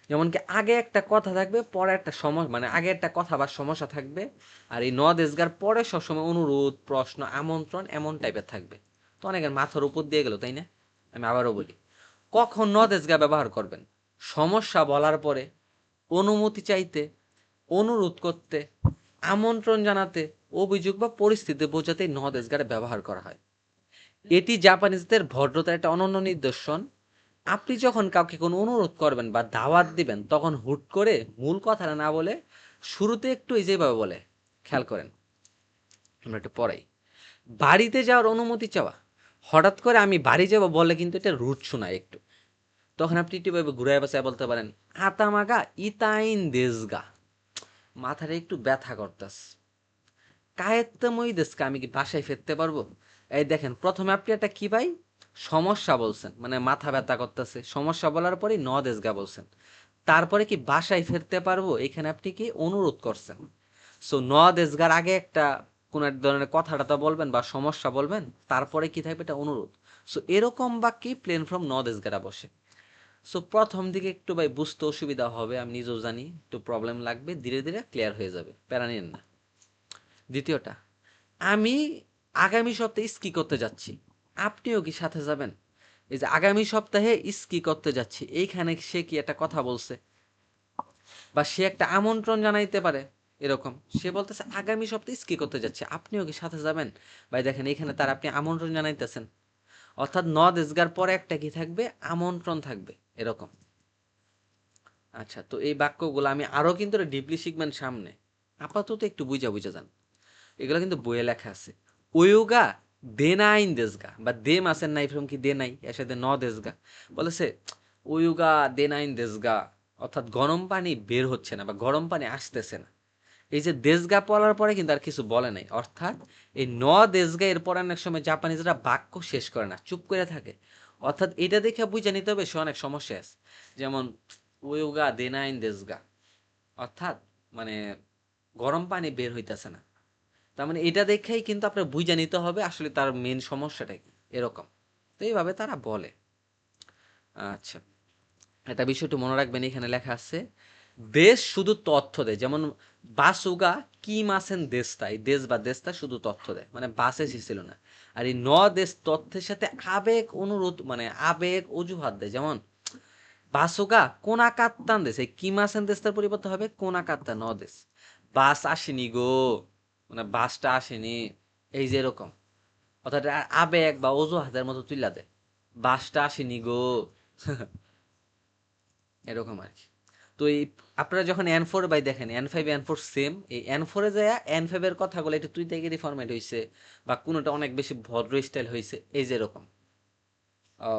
যেমন কি আগে একটা কথা থাকবে, পরে একটা সমস্যা, মানে আগে একটা কথা বা সমস্যা থাকবে, আর এই ন দেশগার পরে সবসময় অনুরোধ, প্রশ্ন, আমন্ত্রণ এমন টাইপের থাকবে। তো অনেকের মাথার উপর দিয়ে গেল তাই না। আমি আবারও বলি, কখন ন দেশগা ব্যবহার করবেন? সমস্যা বলার পরে, অনুমতি চাইতে, অনুরোধ করতে, আমন্ত্রণ জানাতে, অভিযোগ বা পরিস্থিতি বোঝাতে নদেজগারে ব্যবহার করা হয়। এটি জাপানিজদের ভদ্রতার একটা অনন্য নিদর্শন। আপনি যখন কাউকে কোনো অনুরোধ করবেন বা দাওয়াত দিবেন, তখন হুট করে মূল কথাটা না বলে শুরুতে একটু এই যেভাবে বলে, খেয়াল করেন। আমরা একটু পড়াই। বাড়িতে যাওয়ার অনুমতি চাওয়া, হঠাৎ করে আমি বাড়ি যাবো বললে কিন্তু এটা রুট শোনায় একটু। তখন আপনি একটু ঘুরে বাসায় বলতে পারেন আতামাগা ইতাইন দেশগা, মাথাটা একটু ব্যথা করতাস। কায়েত্তাময়ী দেশকে, আমি কি বাসায় ফিরতে পারবো? এই দেখেন, প্রথমে আপনি একটা কি ভাই সমস্যা বলছেন, মানে মাথা ব্যথা করতেছে, সমস্যা বলার পরে ন দেশগা বলছেন। তারপরে কি বাসায় ফিরতে পারবো, এখানে আপনি কি অনুরোধ করছেন। সো ন দেশগার আগে একটা কোন এক ধরনের কথাটা তো বলবেন বা সমস্যা বলবেন, তারপরে কি থাকবে? এটা অনুরোধ। সো এরকম বাক্যে প্লেন ফ্রম ন দেশগাটা বসে। সো প্রথম দিকে একটু ভাই বুঝতে অসুবিধা হবে, আমি নিজেও জানি একটু প্রবলেম লাগবে, ধীরে ধীরে ক্লিয়ার হয়ে যাবে, প্যারা নিন না। দ্বিতীয়টা, আমি আগামী সপ্তাহে স্কি করতে যাচ্ছি, আপনিও কি সাথে যাবেন? এই যে আগামী সপ্তাহে স্কি করতে যাচ্ছি, এইখানে সে কি একটা কথা বলছে বা সে একটা আমন্ত্রণ জানাইতে পারে। এরকম সে বলতেছে আগামী সপ্তাহে স্কি করতে যাচ্ছে, আপনিও কি সাথে যাবেন? ভাই দেখেন এখানে তার আপনি আমন্ত্রণ জানাইতেছেন, অর্থাৎ নদ এসগার পরে একটা কি থাকবে? আমন্ত্রণ থাকবে, এরকম। আচ্ছা, তো এই বাক্যগুলো আমি আরো কিন্তু ডিপলি শিখবেন সামনে, আপাতত একটু বুঝা বুঝা যান। এগুলো কিন্তু বইয়ে লেখা আছে। ওয়োগা দেনাইন দেশগা, বা দে মাসের নাই ফ্রম কি দে নাই, এর সাথে ন দেশগা বলেছে। ওয়োগা দেনাইন দেশগা, অর্থাৎ গরম পানি বের হচ্ছে না বা গরম পানি আসতেছে না। এই যে দেশগা বলার পরে কিন্তু আর কিছু বলে নাই, অর্থাৎ এই ন দেশগা এর পরে অনেক সময় জাপানিজরা বাক্য শেষ করে না, চুপ করে থাকে। অর্থাৎ এটা দেখে বুঝে নিতে হবে সে অনেক সমস্যা আছে। যেমন ওয়োগা দেনাইন দেশগা, অর্থাৎ মানে গরম পানি বের হইতেছে না। তার মানে এটা দেখেই কিন্তু আপনার বুঝে নিতে হবে আসলে তার মেন সমস্যাটা কি, এরকম। তো এইভাবে তারা বলে। আচ্ছা, এটা বিষয় একটু মনে রাখবেন, এখানে লেখা আছে দেশ শুধু তথ্য দেয়। যেমন বাসুগা কি মাসেন দেশটা, এই দেশ বা দেশটা শুধু তথ্য দেয়, মানে বাস এসেছিল না। আর এই ন দেশ তথ্যের সাথে আবেগ অনুরোধ, মানে আবেগ অজুহাত দেয়। যেমন বাসুগা কোনাকাত্তান দেশ, এই কি মাসেন দেশটার পরিবর্তে হবে কোনাকাত্তা ন দেশ। বাস আসেনি গো, মানে বাসটা আসেনি, এই যে এরকম। অর্থাৎ আবেগ বা অজুহাতের মতো তুইলা দেয়, বাসটা আসেনি গো এরকম আর কি। তো এই আপনারা যখন এন ফোর বাই দেখেন N five N four same, এই এন ফোরে যায় এন ফাইভ এর কথাগুলো একটু তুই থেকে রিফরমেট হয়েছে, বা কোনোটা অনেক বেশি ভদ্র স্টাইল হয়েছে, এই যে এরকম।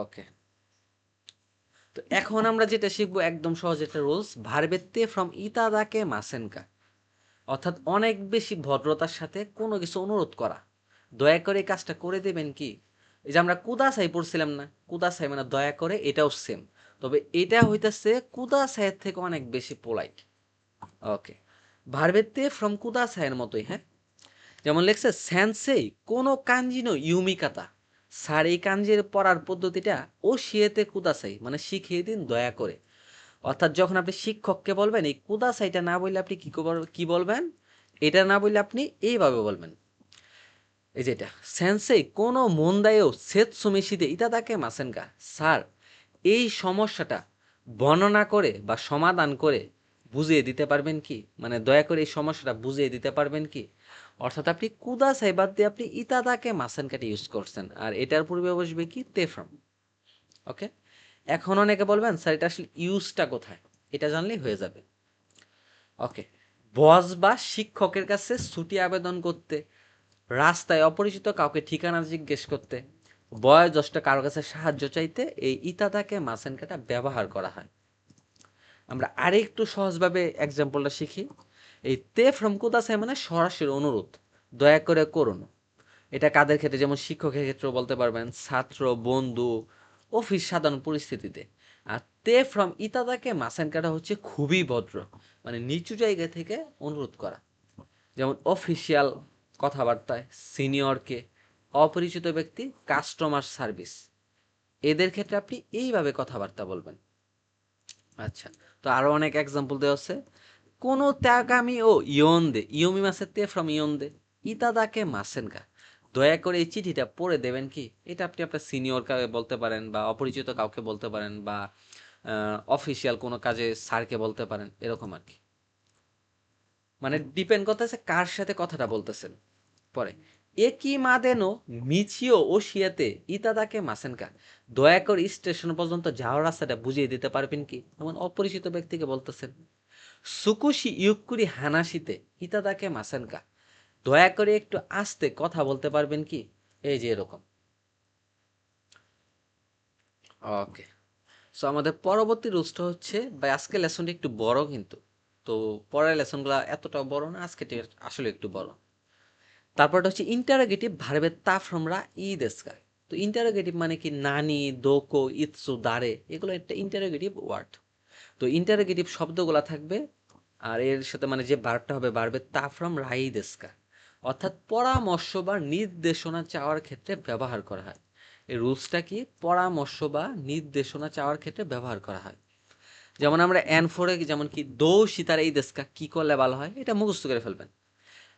ওকে, তো এখন আমরা যেটা শিখবো একদম সহজ একটা রুলস, ভার্বেতে ফ্রম ইতাদাকে মাসেনকা, অর্থাৎ অনেক বেশি ভদ্রতার সাথে কোনো কিছু অনুরোধ করা। দয়া করে এই কাজটা করে দেবেন কি। এই যে আমরা কুদাসাই পড়ছিলাম না, কুদাসাই মানে দয়া করে, এটাও সেম। তবে এটা হইতেছে কুদাসাইয়ের থেকে অনেক বেশি পোলাইট। ওকে, ভার্বেতে ফ্রম কুদাসাইয়ের মতোই, হ্যাঁ। যেমন লেখছে সেন্সেই কোনো কাঞ্জিনো ইউমিকাতা, স্যার এই কাঞ্জির পড়ার পদ্ধতিটা ও শিয়েতে কুদাসাই, মানে শিখিয়ে দিন দয়া করে। অর্থাৎ যখন আপনি শিক্ষককে বলবেন এই কুদাসাইটা না বললে আপনি কি বলবেন, এটা না বললে আপনি এইভাবে বলবেন। এই যেটা সেন্সেই কোনো মন্দায়ও সেত সুমিশিতে ইতা তাকে মাসেনকা, স্যার এই সমস্যাটা বর্ণনা করে বা সমাধান করে বুঝিয়ে দিতে পারবেন কি, মানে দয়া করে এই সমস্যাটা বুঝিয়ে দিতে পারবেন কি। অর্থাৎ আপনি কুদা সাইবাদ দিয়ে আপনি ইতাদাকে মাসেনকাটা ইউজ করছেন, আর এটার পূর্বে বসবে কি তে ফ্রম। ওকে, এখন অনেকে বলবেন স্যার এটা আসলে ইউজটা কোথায়, এটা জানলেই হয়ে যাবে। ওকে, বস বা শিক্ষকের কাছে ছুটি আবেদন করতে, রাস্তায় অপরিচিত কাউকে ঠিকানা জিজ্ঞেস করতে, বয়োজ্যেষ্ঠ কারো কাছে সাহায্য চাইতে এই ইতাদাকে মাসেনকাটা ব্যবহার করা হয়। আমরা আরেকটু সহজভাবে এক্সাম্পলটা শিখি। এই তে ফ্রম কুদাসাই মানে সরাসরি অনুরোধ, দয়া করে করুন। এটা কাদের ক্ষেত্রে, যেমন শিক্ষকের ক্ষেত্রেও বলতে পারবেন, ছাত্র, বন্ধু, অফিস সাধারণ পরিস্থিতিতে। আর তে ফ্রম ইতাদাকে মাসেনকাটা হচ্ছে খুবই ভদ্র, মানে নিচু জায়গা থেকে অনুরোধ করা। যেমন অফিসিয়াল কথাবার্তায়, সিনিয়রকে, অপরিচিত ব্যক্তি, কাস্টমার সার্ভিস, এদের ক্ষেত্রে আপনি এইভাবে কথাবার্তা বলবেন। আচ্ছা, তো আরো অনেক এক্সাম্পল দেওয়া আছে। কোন ত্যাগামি ও ইয়ন্দে ইয়মি মাসের তে ফ্রম ইয়ন্দে ইতাদাকে মাসেনকা, দয়া করে এই চিঠিটা পড়ে দেবেন কি। এটা আপনি আপনার সিনিয়র কাউকে বলতে পারেন, বা অপরিচিত কাউকে বলতে পারেন, বা অফিসিয়াল কোনো কাজে স্যারকে বলতে পারেন, এরকম আর কি। মানে ডিপেন্ড করতেছে কার সাথে কথাটা বলতেছেন। পরে একই মাদেনো মিচিও ও শিয়াতে ইতাদাকে মাসেনকা, দয়া করে স্টেশন পর্যন্ত যাওয়ার রাস্তাটা বুঝিয়ে দিতে পারবেন কি, এমন অপরিচিত ব্যক্তিকে বলতেছেন। সুকুশি ইউকুরি হানাশিতে ইতাদাকে মাসেনকা, দয়া করে একটু আস্তে কথা বলতে পারবেন কি, এই যে এরকম। ওকে, সো আমাদের পরবর্তী রুলসটা হচ্ছে, বা আজকে লেসনটা একটু বড় কিন্তু, তো পরের লেসনগুলো এতটা বড় না, আজকে আসলে একটু বড়। তারপরটা হচ্ছে ইন্টারোগেটিভ ভার্বের তা ফ্রমরা ই দেস্কা। তো ইন্টারোগেটিভ মানে কি, নানি, দোকো, ইৎসু, দারে, এগুলো একটা ইন্টারোগেটিভ ওয়ার্ড। তো ইন্টারোগেটিভ শব্দগুলো থাকবে, আর এর সাথে মানে যে ভার্বটা হবে ভার্বের তা ফ্রম রাই দেস্কা, অর্থাৎ পরামর্শ বা নির্দেশনা চাওয়ার ক্ষেত্রে ব্যবহার করা হয়। এই রুলসটা কি, পরামর্শ বা নির্দেশনা চাওয়ার ক্ষেত্রে ব্যবহার করা হয়। যেমন আমরা এন ফোরে যেমন কি দৌ সীতারা এই দেশকা কি করলে ভালো হয়, এটা মুখস্থ করে ফেলবেন।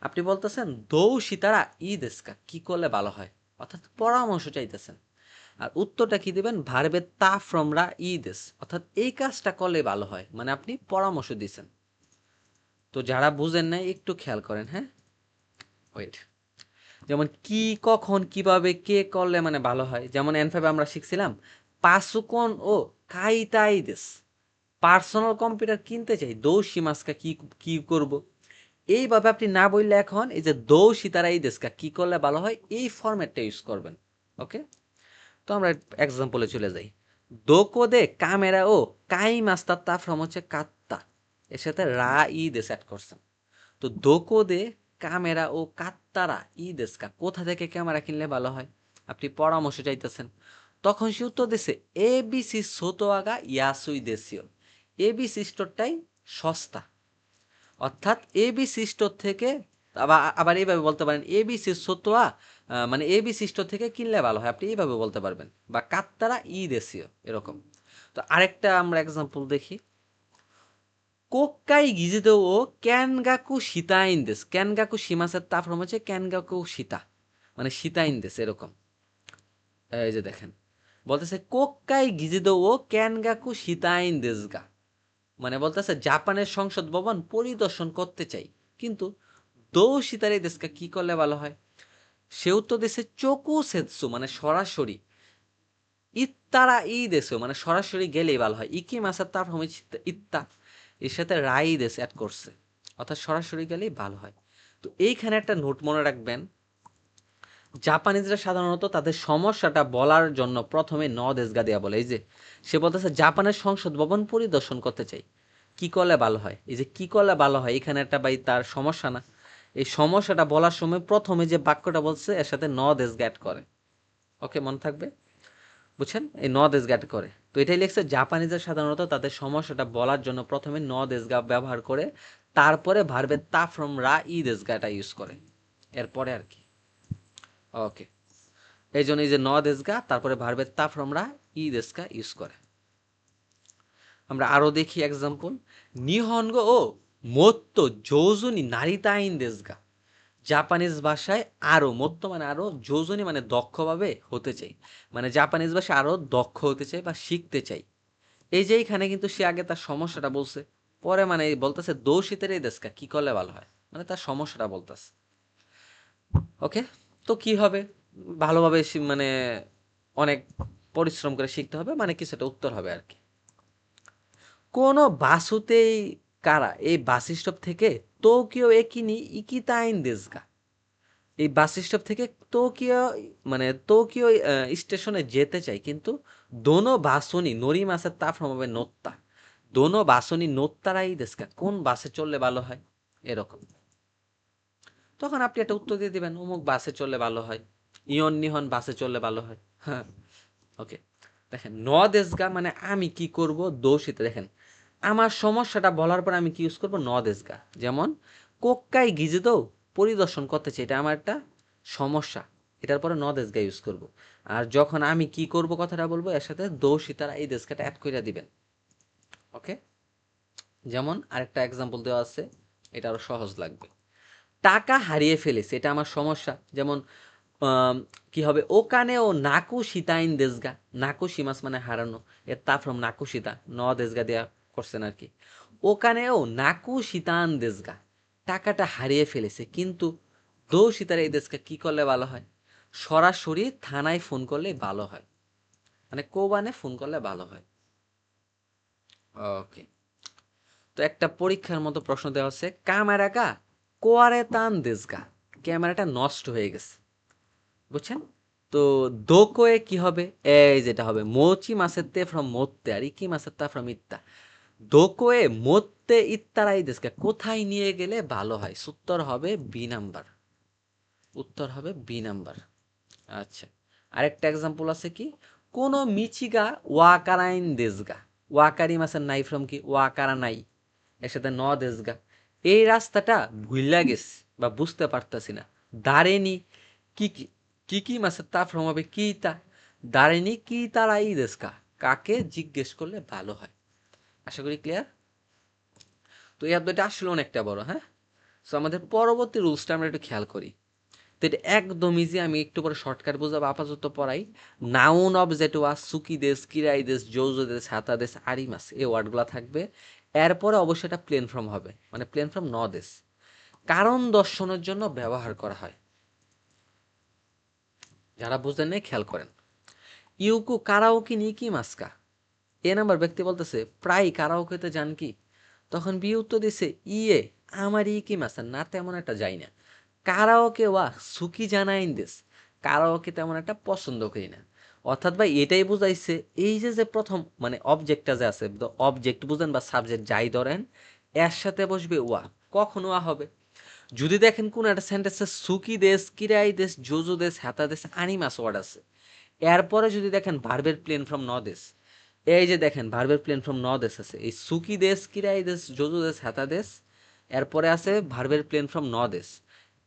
আপনি বলতেছেন দৌ সীতারা ই দেশকা কি করলে ভালো হয়, অর্থাৎ পরামর্শ চাইতেছেন। আর উত্তরটা কি দিবেন, ভার্বের তা ফ্রমরা ই দেশ, অর্থাৎ এই কাজটা করলে ভালো হয়, মানে আপনি পরামর্শ দিচ্ছেন। তো যারা বুঝেন নাই একটু খেয়াল করেন, হ্যাঁ। ওয়েট, যেমন কি, কখন, কিভাবে, কে করলে মানে ভালো হয়। যেমন এনফাইভ আমরা শিখছিলাম পাসুকন ও কাইতাই দেশ, পার্সোনাল কম্পিউটার কিনতে চাই, দৌশি মাস্কা কি কি করব। এইভাবে আপনি না বললে এখন এই যে দৌশি তারা এই দেশকা কি করলে ভালো হয়, এই ফরম্যাটটা ইউজ করবেন। ওকে, তো আমরা এক্সাম্পলে চলে যাই। দোকো দে ক্যামেরা ও কাই মাস্তার তা ফ্রম হচ্ছে কাত্তা, এর সাথে রা ই দে সেট করছেন। তো দোকো দে ক্যামেরা ও কাত্তারা ই দেস্কা, কোথা থেকে ক্যামেরা কিনলে ভালো হয়? আপনি পরামর্শ চাইতেছেন। তখন সে উত্তর দিছে এবিসি সোতোয়াগা ইয়াসুই দেশীয়, এবিসি স্টোরটাই সস্তা। অর্থাৎ এবিসি স্টোর থেকে, আবার এইভাবে বলতে পারেন এবিসি সোতোয়া, মানে এবিসি স্টোর থেকে কিনলে ভালো হয়, আপনি এইভাবে বলতে পারবেন, বা কাত্তারা ই দেশীয় এরকম। তো আরেকটা আমরা এক্সাম্পল দেখি। কোক্কাই গিজিদো ও ক্যানগাকু সীতাইন দেশ, ক্যানগাকু সীমাসের তারপর হচ্ছে ক্যানগাকু সীতা, মানে সীতাইন দেশ এরকম। এই যে দেখেন বলতেছে কোক্কাই গিজিদো ও ক্যানগাকু সীতাইন দেশগা, মানে বলতেছে জাপানের সংসদ ভবন পরিদর্শন করতে চাই, কিন্তু দো সীতার এই দেশকে কি করলে ভালো হয়? সে উত্তর দিছে চকু সেতসু, মানে সরাসরি, ইত্তারা ই দেশে, মানে সরাসরি গেলেই ভালো হয়। ইকি মাসার তারপর ইত্তা, এর সাথে রাই দেশ অ্যাড করছে, অর্থাৎ সরাসরি গেলেই ভালো হয়। তো এইখানে একটা নোট মনে রাখবেন, জাপানিজরা সাধারণত তাদের সমস্যাটা বলার জন্য প্রথমে ন দেশগা দেয়া বলে। এই যে সে বলতেছে জাপানের সংসদ ভবন পরিদর্শন করতে চাই, কি করলে ভালো হয়? এই যে কি করলে ভালো হয়, এখানে একটা ভাই তার সমস্যা না, এই সমস্যাটা বলার সময় প্রথমে যে বাক্যটা বলছে এর সাথে ন দেশগা অ্যাড করে। ওকে, মনে থাকবে, বুঝছেন? এই ন দেশগা অ্যাড করে। তো এটাই লিখছে জাপানিজরা সাধারণত তাদের সমস্যাটা বলার জন্য প্রথমে ন দেশগা ব্যবহার করে, তারপরে ভার্বের তা ফ্রম রা ই দেশগাটা ইউজ করে এরপরে আর কি। ওকে, এই জন্য এই যে ন দেশগা তারপরে ভার্বের তা ফ্রম রা ই দেশগা ইউজ করে। আমরা আরো দেখি এক্সাম্পল। নিহনগো ও মোত্তো জৌজুনি নারিতাইন দেশগা, জাপানিজ ভাষায় আরো, মোত্তো মানে আরো, জৌজুনি মানে দক্ষভাবে হতে চাই, মানে জাপানিজ ভাষায় আরো দক্ষ হতে চাই বা শিখতে চাই। এই যে এখানে কিন্তু সে আগে তার সমস্যাটা বলছে, পরে মানে বলতেছে দোষিতের এই দেশকা কি করলে ভালো হয়, মানে তার সমস্যাটা বলতেছে। ওকে, তো কি হবে? ভালোভাবে মানে অনেক পরিশ্রম করে শিখতে হবে, মানে কিছুটা উত্তর হবে আর কি। কোনো বাসুতেই কারা, এই বাস স্টপ থেকে টোকিও একিনি ইকিতাইন দেশগা, এই বাস স্টপ থেকে টোকিও, মানে টোকিও স্টেশনে যেতে চাই, কিন্তু দোনো বাসনি নরি মাসের তাপ হবে নোত্তা, দোনো বাসনি নোত্তারাই দেশকা, কোন বাসে চললে ভালো হয় এরকম। তখন আপনি একটা উত্তর দিয়ে দিবেন অমুক বাসে চললে ভালো হয়, ইয়ন নিহন বাসে চললে ভালো হয়। হ্যাঁ, ওকে। দেখেন ন দেশগা মানে আমি কি করব, দোষিতে দেখেন আমার সমস্যাটা বলার পর আমি কি ইউজ করব, ন দেশগা। যেমন কোক্কাই গিজে তো পরিদর্শন করতে চাই, এটা আমার একটা সমস্যা, এটার পরে ন দেশগা ইউজ করব। আর যখন আমি কি করব কথাটা বলবো এর সাথে দোষিতারা এই দেশগাটা অ্যাড করে দিবেন। ওকে, যেমন আরেকটা এক্সাম্পল দেওয়া আছে, এটা আরো সহজ লাগবে। টাকা হারিয়ে ফেলেছে, এটা আমার সমস্যা। যেমন কি হবে, ওকানে ও নাকু সীতাইন দেশগা, নাকু সীমাস মানে হারানো, এর তা ফ্রম নাকু সীতা, ন দেশগা দেয়া করছেন আর কি। ওকানে ও নাকু সীতান দেশগা, টাকাটা হারিয়ে ফেলেছে, কিন্তু দো সীতার এই দেশকা কি করলে ভালো হয়? সরাসরি থানায় ফোন করলে ভালো হয়, মানে কোবানে ফোন করলে ভালো হয়। ওকে, তো একটা পরীক্ষার মতো প্রশ্ন দেওয়া হচ্ছে, ক্যামেরাটা কোয়ারে তান দেশগা, ক্যামেরাটা নষ্ট হয়ে গেছে, বুঝছেন? তো দোকোয়ে কি হবে, এই যেটা হবে মোচি মাসের তে ফ্রম মোত্তে, আর ইকি মাসের তা ফ্রম ইত্তা, দোকোয়ে মোত্তে ইত্তারাই দেশকে, কোথায় নিয়ে গেলে ভালো হয়? উত্তর হবে বি নাম্বার, উত্তর হবে বি নাম্বার। আচ্ছা, আরেকটা এক্সাম্পল আছে কি, কোন মিচিগা ওয়াকারাইন দেশগা, ওয়াকারি মাসের নাই ফ্রম কি ওয়াকারা নাই, এর সাথে ন দেশগা, এই রাস্তাটা ভুইলা গেছে বা বুঝতে পারতাছি না, দাঁড়েনি কি কি, কি কি মাসের তা ফ্রম হবে কি তা, দাঁড়েনি কি তারাই দেশকা, কাকে জিজ্ঞেস করলে ভালো হয়? আশা করি ক্লিয়ার। তো এই অধ্যায়টা আসলে অনেকটা বড়, হ্যাঁ। সো আমাদের পরবর্তী রুলসটা আমরা একটু খেয়াল করি। তো এটা একদম ইজি, আমি একটু পরে শর্টকাট বোঝাবো, আপাতত পড়াই। নাউন অবজেক্ট ওয়া সুকি দেশ, কিরাই দেশ, জৌজো দেশ, হাতা দেশ, আরিমাস, এই ওয়ার্ডগুলো থাকবে। এরপরে অবশ্যই এটা প্লেন ফর্ম হবে, মানে প্লেন ফর্ম ন দেশ, কারণ দর্শনের জন্য ব্যবহার করা হয়। যারা বুঝলেন নাই খেয়াল করেন। ইউকু কারাওকি নি কি মাস্কা, এ নাম্বার ব্যক্তি বলতেছে প্রায় কারাওকেতে যান কি, তখন বি উত্তর দিছে ইয়ে আমার ই কি মাসা, না তেমন একটা যাই না। কারাওকে ওয়া সুকি জানাইন দেশ, কারাওকে তেমন একটা পছন্দ করি না। অর্থাৎ ভাই এটাই বুঝাইছে, এই যে যে প্রথম মানে অবজেক্টটা যে আছে, অবজেক্ট বুঝেন বা সাবজেক্ট যাই ধরেন, এর সাথে বসবে ওয়া, কখন ওয়া হবে? যদি দেখেন কোন একটা সেন্টেন্সে সুকি দেশ, কিরাই দেশ, জোজো দেশ, হ্যাতা দেশ, আনিমাস ওয়ার্ড আছে, এরপরে যদি দেখেন ভার্বের প্লেন ফ্রম ন দেশ, এই যে দেখেন ভার্বের প্লেন ফ্রম ন দেশ আছে, এই সুকি দেশ, কিরাই দেশ, জোজো দেশ, হ্যাতা দেশ, এরপরে আছে ভার্বের প্লেন ফ্রম ন দেশ।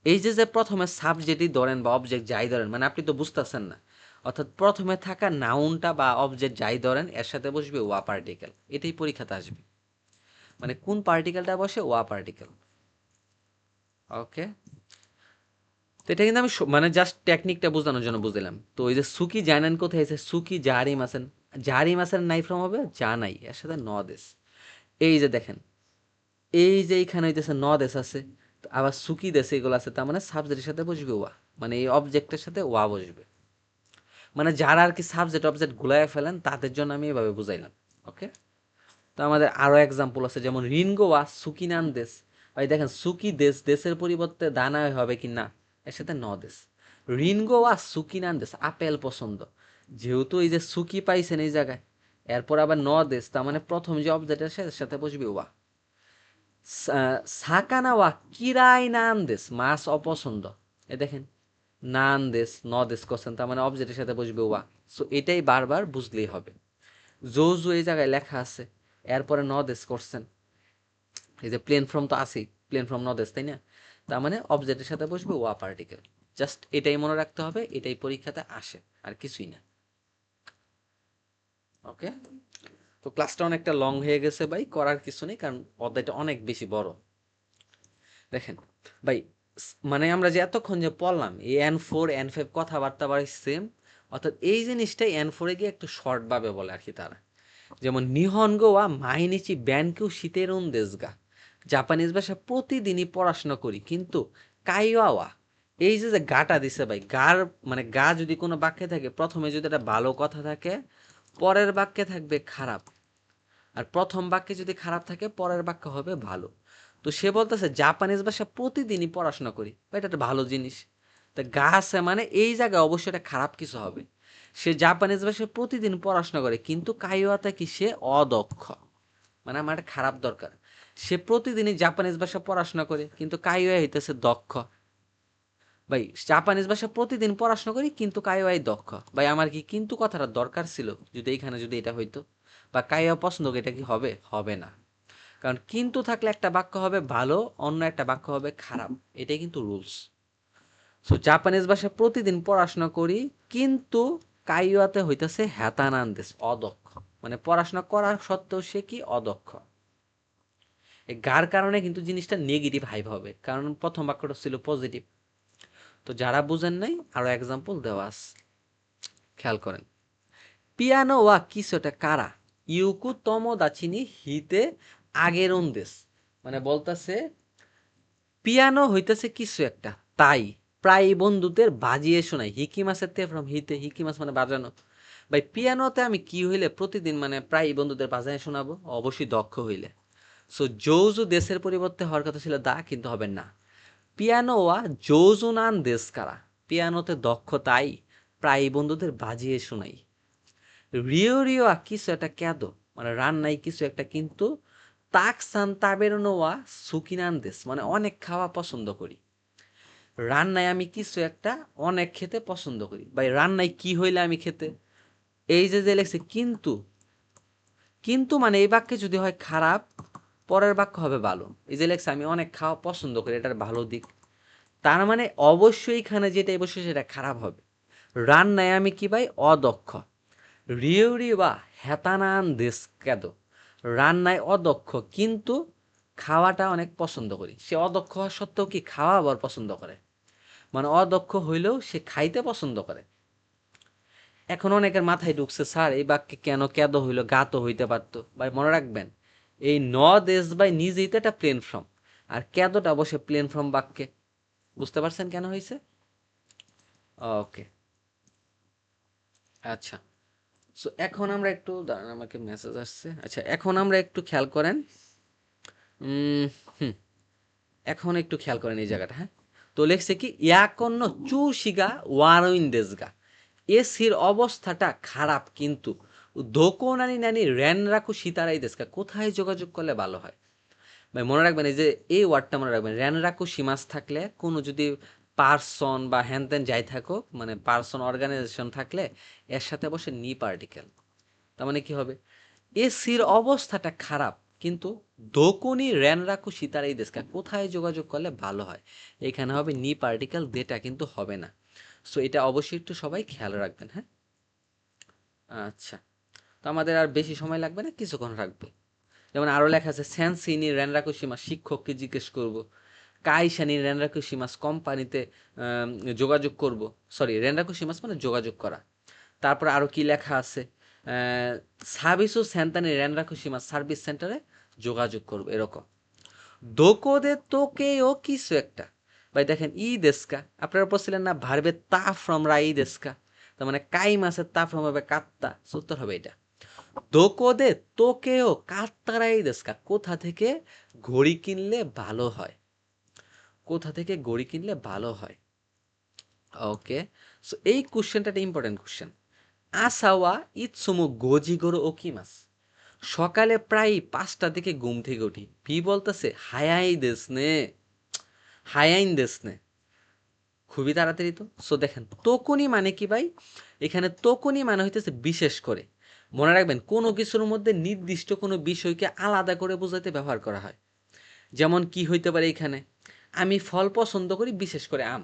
এই যে যে প্রথমে সাবজেক্টই ধরেন বা অবজেক্ট যাই ধরেন, মানে আপনি তো বুঝতেছেন না, অর্থাৎ প্রথমে থাকা নাউনটা বা অবজেক্ট যাই ধরেন এর সাথে বসবে ওয়া পার্টিকেল, এটাই পরীক্ষাতে আসবে। মানে কোন পার্টিকেলটা বসে? ওয়া পার্টিকেল। ওকে, তো এটা কিন্তু আমি মানে জাস্ট টেকনিকটা বোঝানোর জন্য বুঝলাম। তো ওই যে সুকি জানেন কোথায় আছে, সুকি জারি মাসেন, জারি মাসের নাই ফ্রম হবে যা নাই, এর সাথে ন দেশ। এই যে দেখেন, এই যে এইখানে হইতেছে ন দেশ আছে, তো আবার সুকি দেশ এগুলো আছে, তার মানে সাবজেক্টের সাথে বসবে ওয়া, মানে এই অবজেক্টের সাথে ওয়া বসবে। মানে যারা আর কি সাবজেক্ট অবজেক্ট গুলায় ফেলেন তাদের জন্য আমি এভাবে বুঝাইলাম। ওকে, তো আমাদের আরো এক্সাম্পল আছে, যেমন রিনগো ওয়া সুকিনান দেশ। ভাই দেখেন সুকি দেশ, দেশের পরিবর্তে দানা হবে কি না, এর সাথে ন দেশ। রিনগো ওয়া সুকিনান দেশ, আপেল পছন্দ। যেহেতু এই যে সুকি পাইছেন এই জায়গায়, এরপর আবার ন দেশ, তার মানে প্রথম যে অবজেক্ট আছে এর সাথে বসবে ওয়া। সাকানা ওয়া কিরাই নান দেশ, মাছ অপছন্দ। এ দেখেন নান দেশ ন দেশ করছেন, তার মানে অবজেক্টের সাথে বসবে ওয়া। সো এটাই বারবার বুঝলেই হবে। জোজো এই জায়গায় লেখা আছে, এরপরে নদেশ করছেন, এই যে প্লেন ফ্রম তো আছেই, প্লেন ফ্রম নদেশ, তাই না? তার মানে অবজেক্টের সাথে বসবে ওয়া পার্টিকেল। জাস্ট এটাই মনে রাখতে হবে, এটাই পরীক্ষাতে আসে, আর কিছুই না। ওকে, তো ক্লাসটা অনেকটা লং হয়ে গেছে ভাই, করার কিছু নেই, কারণ অধ্যায়টা অনেক বেশি বড়। দেখেন ভাই, মানে আমরা যে এতক্ষণ যে পড়লাম এই N4 N5 কথাবার্তা বাড়ি সেম, অর্থাৎ এই জিনিসটাই N4-এ গিয়ে একটু শর্ট ভাবে বলে আর কি তারা। যেমন নিহনগো ওয়া মাইনিচি ব্যানকেও শীতের দেশগা, জাপানিজ ভাষা প্রতিদিনই পড়াশোনা করি, কিন্তু কাইওয়াওয়া, এই যে যে গাটা দিছে ভাই, গার মানে গা যদি কোনো বাক্যে থাকে, প্রথমে যদি একটা ভালো কথা থাকে, পরের বাক্যে থাকবে খারাপ, আর প্রথম বাক্যে যদি খারাপ থাকে পরের বাক্য হবে ভালো। তো সে বলতেছে জাপানিজ ভাষা প্রতিদিনই পড়াশোনা করি, বা এটা একটা ভালো জিনিস। তা গা আছে মানে এই জায়গায় অবশ্যই এটা খারাপ কিছু হবে। সে জাপানিজ ভাষা প্রতিদিন পড়াশোনা করে, কিন্তু কাইওয়াতা কি, সে অদক্ষ। মানে আমার একটা খারাপ দরকার, সে প্রতিদিনই জাপানিজ ভাষা পড়াশোনা করে, কিন্তু কাইওয়া হইতেছে দক্ষ। ভাই জাপানিজ ভাষা প্রতিদিন পড়াশোনা করি কিন্তু কাইওয়াই দক্ষ, ভাই আমার কি কিন্তু কথাটা দরকার ছিল? যদি এখানে যদি এটা হইতো, বা কাইওয়া পছন্দ করে, এটা কি হবে? হবে না। কারণ কিন্তু থাকলে একটা বাক্য হবে ভালো, অন্য একটা বাক্য হবে খারাপ, এটাই কিন্তু রুলস। সো জাপানিজ ভাষা প্রতিদিন পড়াশোনা করি, কিন্তু কাইওয়াতে হইতেছে হ্যাতানান্দেস, অদক্ষ। মানে পড়াশোনা করার সত্ত্বেও সে কি, অদক্ষ। এই গার কারণে কিন্তু জিনিসটা নেগেটিভ হাইভ হবে, কারণ প্রথম বাক্যটা ছিল পজিটিভ। তো যারা বুঝেন নাই, আরো এক্সাম্পল দেওয়া আছে, খেয়াল করেন। পিয়ানো ওয়া কিসোটা কারা, ইউকু তমো দাচিনি হিতে আগের দেশ। মানে বলতাছে পিয়ানো হইতেছে কিছু একটা, তাই প্রায় বন্ধুদের বাজিয়ে শোনাই, হিকিমাসের তে ফ্রম হিতে, হিকিমাস মানে বাজানো। ভাই পিয়ানোতে আমি কি হইলে প্রতিদিন মানে প্রায় বন্ধুদের বাজায় শোনাবো? অবশ্যই দক্ষ হইলে। সো জৌজু দেশের পরিবর্তে হওয়ার কথা ছিল দা, কিন্তু হবে না। পিয়ানো ওয়া জৌজুনান দেশ কারা, পিয়ানোতে দক্ষ তাই প্রায় বন্ধুদের বাজিয়ে শোনাই। রিও রিও কিছু একটা ক্যাদো, মানে রান্নাই কিছু একটা, কিন্তু তাক সান তাবেরনো ওয়া সুকিনান দেশ, মানে অনেক খাওয়া পছন্দ করি। রান্নায় আমি কিছু একটা অনেক খেতে পছন্দ করি, ভাই রান্নায় কি হইলে আমি খেতে, এই যে যে লেখছে কিন্তু, কিন্তু মানে এই বাক্যে যদি হয় খারাপ, পরের বাক্য হবে ভালো। এই যে লেখছে আমি অনেক খাওয়া পছন্দ করি, এটার ভালো দিক, তার মানে অবশ্যই এখানে যেটা অবশ্যই সেটা খারাপ হবে। রান্নায় আমি কি ভাই, অদক্ষ। রিউরি বা হেতানান দেশ কেদ, রান্নায় অদক্ষ কিন্তু খাওয়াটা অনেক পছন্দ করি। সে অদক্ষ হওয়া সত্ত্বেও কি খাওয়া আবার পছন্দ করে, মানে অদক্ষ হইলেও সে খাইতে পছন্দ করে। এখন অনেকের মাথায় ঢুকছে, স্যার এই বাক্যে কেন কেদ হইলো, গা তো হইতে পারতো। ভাই মনে রাখবেন, এই ন দেশ বাই নিজেই তো একটা প্লেন ফর্ম, আর কেদটা বসে প্লেন ফর্ম বাক্যে। বুঝতে পারছেন কেন হয়েছে? ওকে, আচ্ছা। সো এখন আমরা একটু দাঁড়ান, আমাকে মেসেজ আসছে। আচ্ছা এখন আমরা একটু খেয়াল করেন, উম, হুম, এখন একটু খেয়াল করেন এই জায়গাটা, হ্যাঁ। তো লেখছে কি, ইয়াকন্ন চুশিগা ওয়ারইন দেশগা, এসির অবস্থাটা খারাপ, কিন্তু দোকো নানি নানি র্যান রাখু সীতারাই দেশকা, কোথায় যোগাযোগ করলে ভালো হয়? ভাই মনে রাখবেন এই যে এই ওয়ার্ডটা মনে রাখবেন, রেনরাকুশিমাস থাকলে কোনো যদি পার্সন বা হ্যান ত্যান যাই থাকুক, মানে পার্সন অর্গানাইজেশন থাকলে এর সাথে বসে নি পার্টিকেল। তার মানে কি হবে, এসির অবস্থাটা খারাপ কিন্তু দোকনি রেনরাকুশি তার এই দেশকে কোথায় যোগাযোগ করলে ভালো হয়, এখানে হবে নি পার্টিকেল, যেটা কিন্তু হবে না। সো এটা অবশ্যই একটু সবাই খেয়াল রাখবেন, হ্যাঁ। আচ্ছা, তো আমাদের আর বেশি সময় লাগবে না, কিছুক্ষণ রাখবে। যেমন আরো লেখা আছে সেন্সিনি রেনরাকুশিমা শিক্ষককে জিজ্ঞেস করব, কাইশানি রেনরাকুশিমাস কোম্পানিতে যোগাযোগ করব। সরি, রেনরাকুশিমাস মানে যোগাযোগ করা। তারপর আরো কি লেখা আছে, সাবিসু সেন্তানি রেনরাকুশিমাস সার্ভিস সেন্টারে যোগাযোগ করব, এরকম। দোকোদে তোকেও কিছু একটা। ভাই দেখেন ই দেশকা, আপনারা বলছিলেন না ভার্বে তা ফ্রম রা ই দেশকা, তার মানে কাই মাসের তা ফ্রম হবে কাত্তা, সূত্র হবে এটা। দোকোদে তোকেও কাত্তারাই দেশকা, কোথা থেকে ঘড়ি কিনলে ভালো হয়, কোথা থেকে ঘড়ি কিনলে ভালো হয়। ওকে, সো এই কোশ্চেনটা একটা ইম্পর্টেন্ট কোশ্চেন। আসাওয়া ইৎসুমু গোজিগোরো ওকিমাস, সকালে প্রায় 5টার দিকে ঘুম থেকে উঠি। ভি বলতেছে হায়াই দেশনে, হায়াইন দেশনে, খুবই তাড়াতাড়ি তো। সো দেখেন তকুনি মানে কি ভাই, এখানে তকুনি মানে হইতেছে বিশেষ করে। মনে রাখবেন কোনো কিছুর মধ্যে নির্দিষ্ট কোনো বিষয়কে আলাদা করে বোঝাতে ব্যবহার করা হয়। যেমন কি হইতে পারে এখানে, আমি ফল পছন্দ করি বিশেষ করে আম,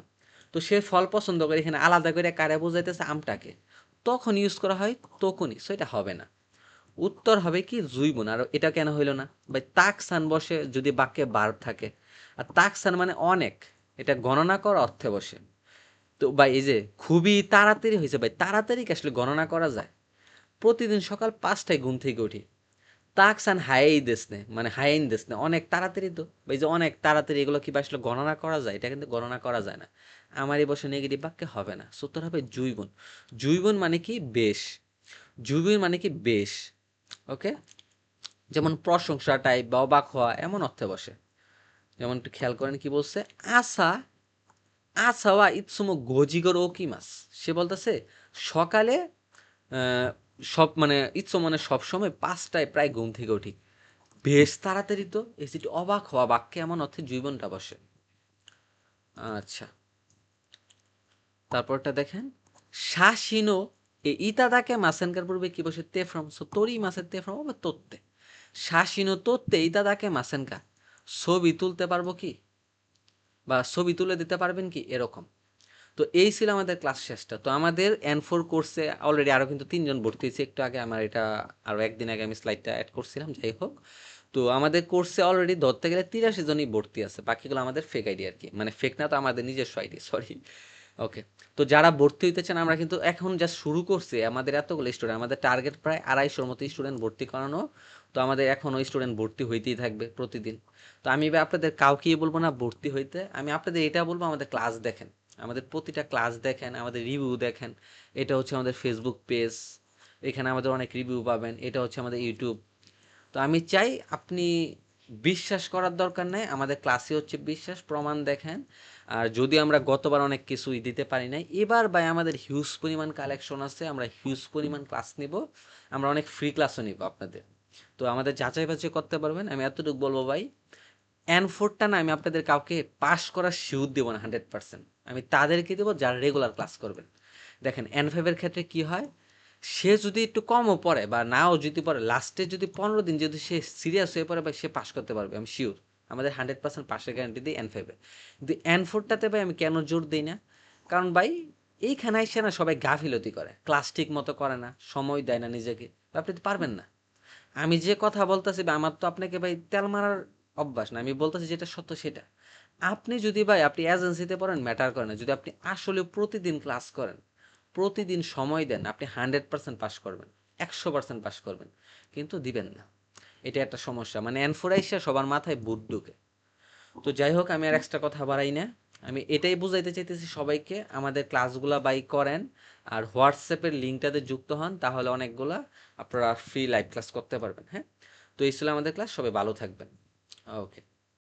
তো সে ফল পছন্দ করে এখানে আলাদা করে কারে বোঝাইতেছে, আমটাকে, তখন ইউজ করা হয় তকুনি। সো এটা হবে না, উত্তর হবে কি জুইবুন। আর এটা কেন হইল না ভাই, তাকসান বসে যদি বাক্যে ভার্ব থাকে, আর তাকসান মানে অনেক, এটা গণনা করা অর্থে বসে। তো ভাই এই যে খুবই তাড়াতাড়ি হয়েছে, ভাই তাড়াতাড়ি কি আসলে গণনা করা যায়? প্রতিদিন সকাল 5টায় ঘুম থেকে উঠি, তাকসান হাই দেশনে মানে হাইন দেশনে, অনেক তাড়াতাড়ি তো ভাই, যে অনেক তাড়াতাড়ি, এগুলো কি আসলে গণনা করা যায়? এটা কিন্তু গণনা করা যায় না। আমারই বসে নেগেটিভ বাক্যে হবে না, সূত্র হবে জুইবুন। জুইবুন মানে কি বেশ, জুইবুন মানে কি বেশ। ওকে, যেমন প্রশংসা টাইপ বা অবাক হওয়া এমন অর্থে বসে। যেমন একটু খেয়াল করেন কি বলছে, আশা আসাওয়া ইৎসুমো গজিগর ও কি মাস, সে বলতেছে সকালে সব মানে ইৎসু মানে সবসময় 5টায় প্রায় ঘুম থেকে উঠি। বেশ তাড়াতাড়ি তো, এসিটি অবাক হওয়া বাক্যে এমন অর্থে জীবনটা বসে। আচ্ছা, তারপরটা দেখেন, শাসিনো এ ইতাদাকে মাসেনকার পূর্বে কি বসে, তে ফ্রম, সো তরি মাসের তে ফ্রম বা তোত্তে, শাসিনো তোত্তে ইতাদাকে মাসেনকা, ছবি তুলতে পারবো কি, বা ছবি তুলে দিতে পারবেন কি, এরকম। তো এই ছিল আমাদের ক্লাস শেষটা। তো আমাদের N4 কোর্সে অলরেডি আরও কিন্তু 3জন ভর্তি হয়েছে, একটু আগে আমার এটা আরও একদিন আগে আমি স্লাইডটা অ্যাড করছিলাম, যাই হোক। তো আমাদের কোর্সে অলরেডি ধরতে গেলে 83 জনই ভর্তি আছে, বাকিগুলো আমাদের ফেক আইডি আর কি, মানে ফেক না তো, আমাদের নিজস্ব আইডি, সরি। ওকে, তো যারা ভর্তি হইতে চান, আমরা কিন্তু এখন জাস্ট শুরু করছি, আমাদের এতগুলো স্টুডেন্ট, আমাদের টার্গেট প্রায় 250-র মতো স্টুডেন্ট ভর্তি করানো। তো আমাদের এখনও স্টুডেন্ট ভর্তি হইতেই থাকবে প্রতিদিন। তো আমি আপনাদের কাউকেই বলবো না ভর্তি হইতে, আমি আপনাদের এটা বলবো, আমাদের ক্লাস দেখেন, আমাদের প্রতিটা ক্লাস দেখেন, আমাদের রিভিউ দেখেন। এটা হচ্ছে আমাদের ফেসবুক পেজ, এখানে আমাদের অনেক রিভিউ পাবেন। এটা হচ্ছে আমাদের ইউটিউব। তো আমি চাই আপনি, বিশ্বাস করার দরকার নাই, আমাদের ক্লাসে হচ্ছে বিশ্বাস প্রমাণ দেখেন। আর যদি আমরা গতবার অনেক কিছুই দিতে পারি নাই, এবার ভাই আমাদের হিউজ পরিমাণ কালেকশন আছে, আমরা হিউজ পরিমাণ ক্লাস নিব, আমরা অনেক ফ্রি ক্লাসও নিব আপনাদের। তো আমাদের যাচাই বাছাই করতে পারবেন। আমি এতটুকু বলবো ভাই, N4টা না আমি আপনাদের কাউকে পাস করার শিওর দেবো না 100%, আমি তাদেরকে দেবো যারা রেগুলার ক্লাস করবেন। দেখেন N5-এর ক্ষেত্রে কি হয়, সে যদি একটু কমও পড়ে বা নাও যদি পড়ে, লাস্টে যদি 15 দিন যদি সে সিরিয়াস হয়ে পড়ে, বা সে পাস করতে পারবে, আমি শিওর। আমাদের 100% পাসের গ্যারান্টি দিই N5-এ। কিন্তু N4টাতে ভাই আমি কেন জোর দিই না, কারণ ভাই এইখানে এসে না সবাই গাফিলতি করে, ক্লাস ঠিক মতো করে না, সময় দেয় না নিজেকে, আপনি তো পারবেন না। আমি যে কথা বলতেছি ভাই, আমার তো আপনাকে ভাই তেল মারার অভ্যাস না, আমি বলতেছি যেটা সত্য সেটা। আপনি যদি ভাই আপনি এজেন্সিতে পড়েন ম্যাটার করে না, যদি আপনি আসলে প্রতিদিন ক্লাস করেন, প্রতিদিন সময় দেন, আপনি 100% পাস করবেন, 100% পাস করবেন। কিন্তু দিবেন না, এটা একটা সমস্যা, মানে এনফোরাইসা সবার মাথায় বুট ঢুকে। তো যাই হোক, আমি আর এক্সট্রা কথা বাড়াই না, আমি এটাই বুঝাইতে চাইতেছি সবাইকে, আমাদের ক্লাসগুলা বাই করেন, আর হোয়াটসঅ্যাপের লিঙ্কটাতে যুক্ত হন, তাহলে অনেকগুলা আপনারা ফ্রি লাইভ ক্লাস করতে পারবেন, হ্যাঁ। তো এই ছিল আমাদের ক্লাস, সবাই ভালো থাকবেন। ওকে।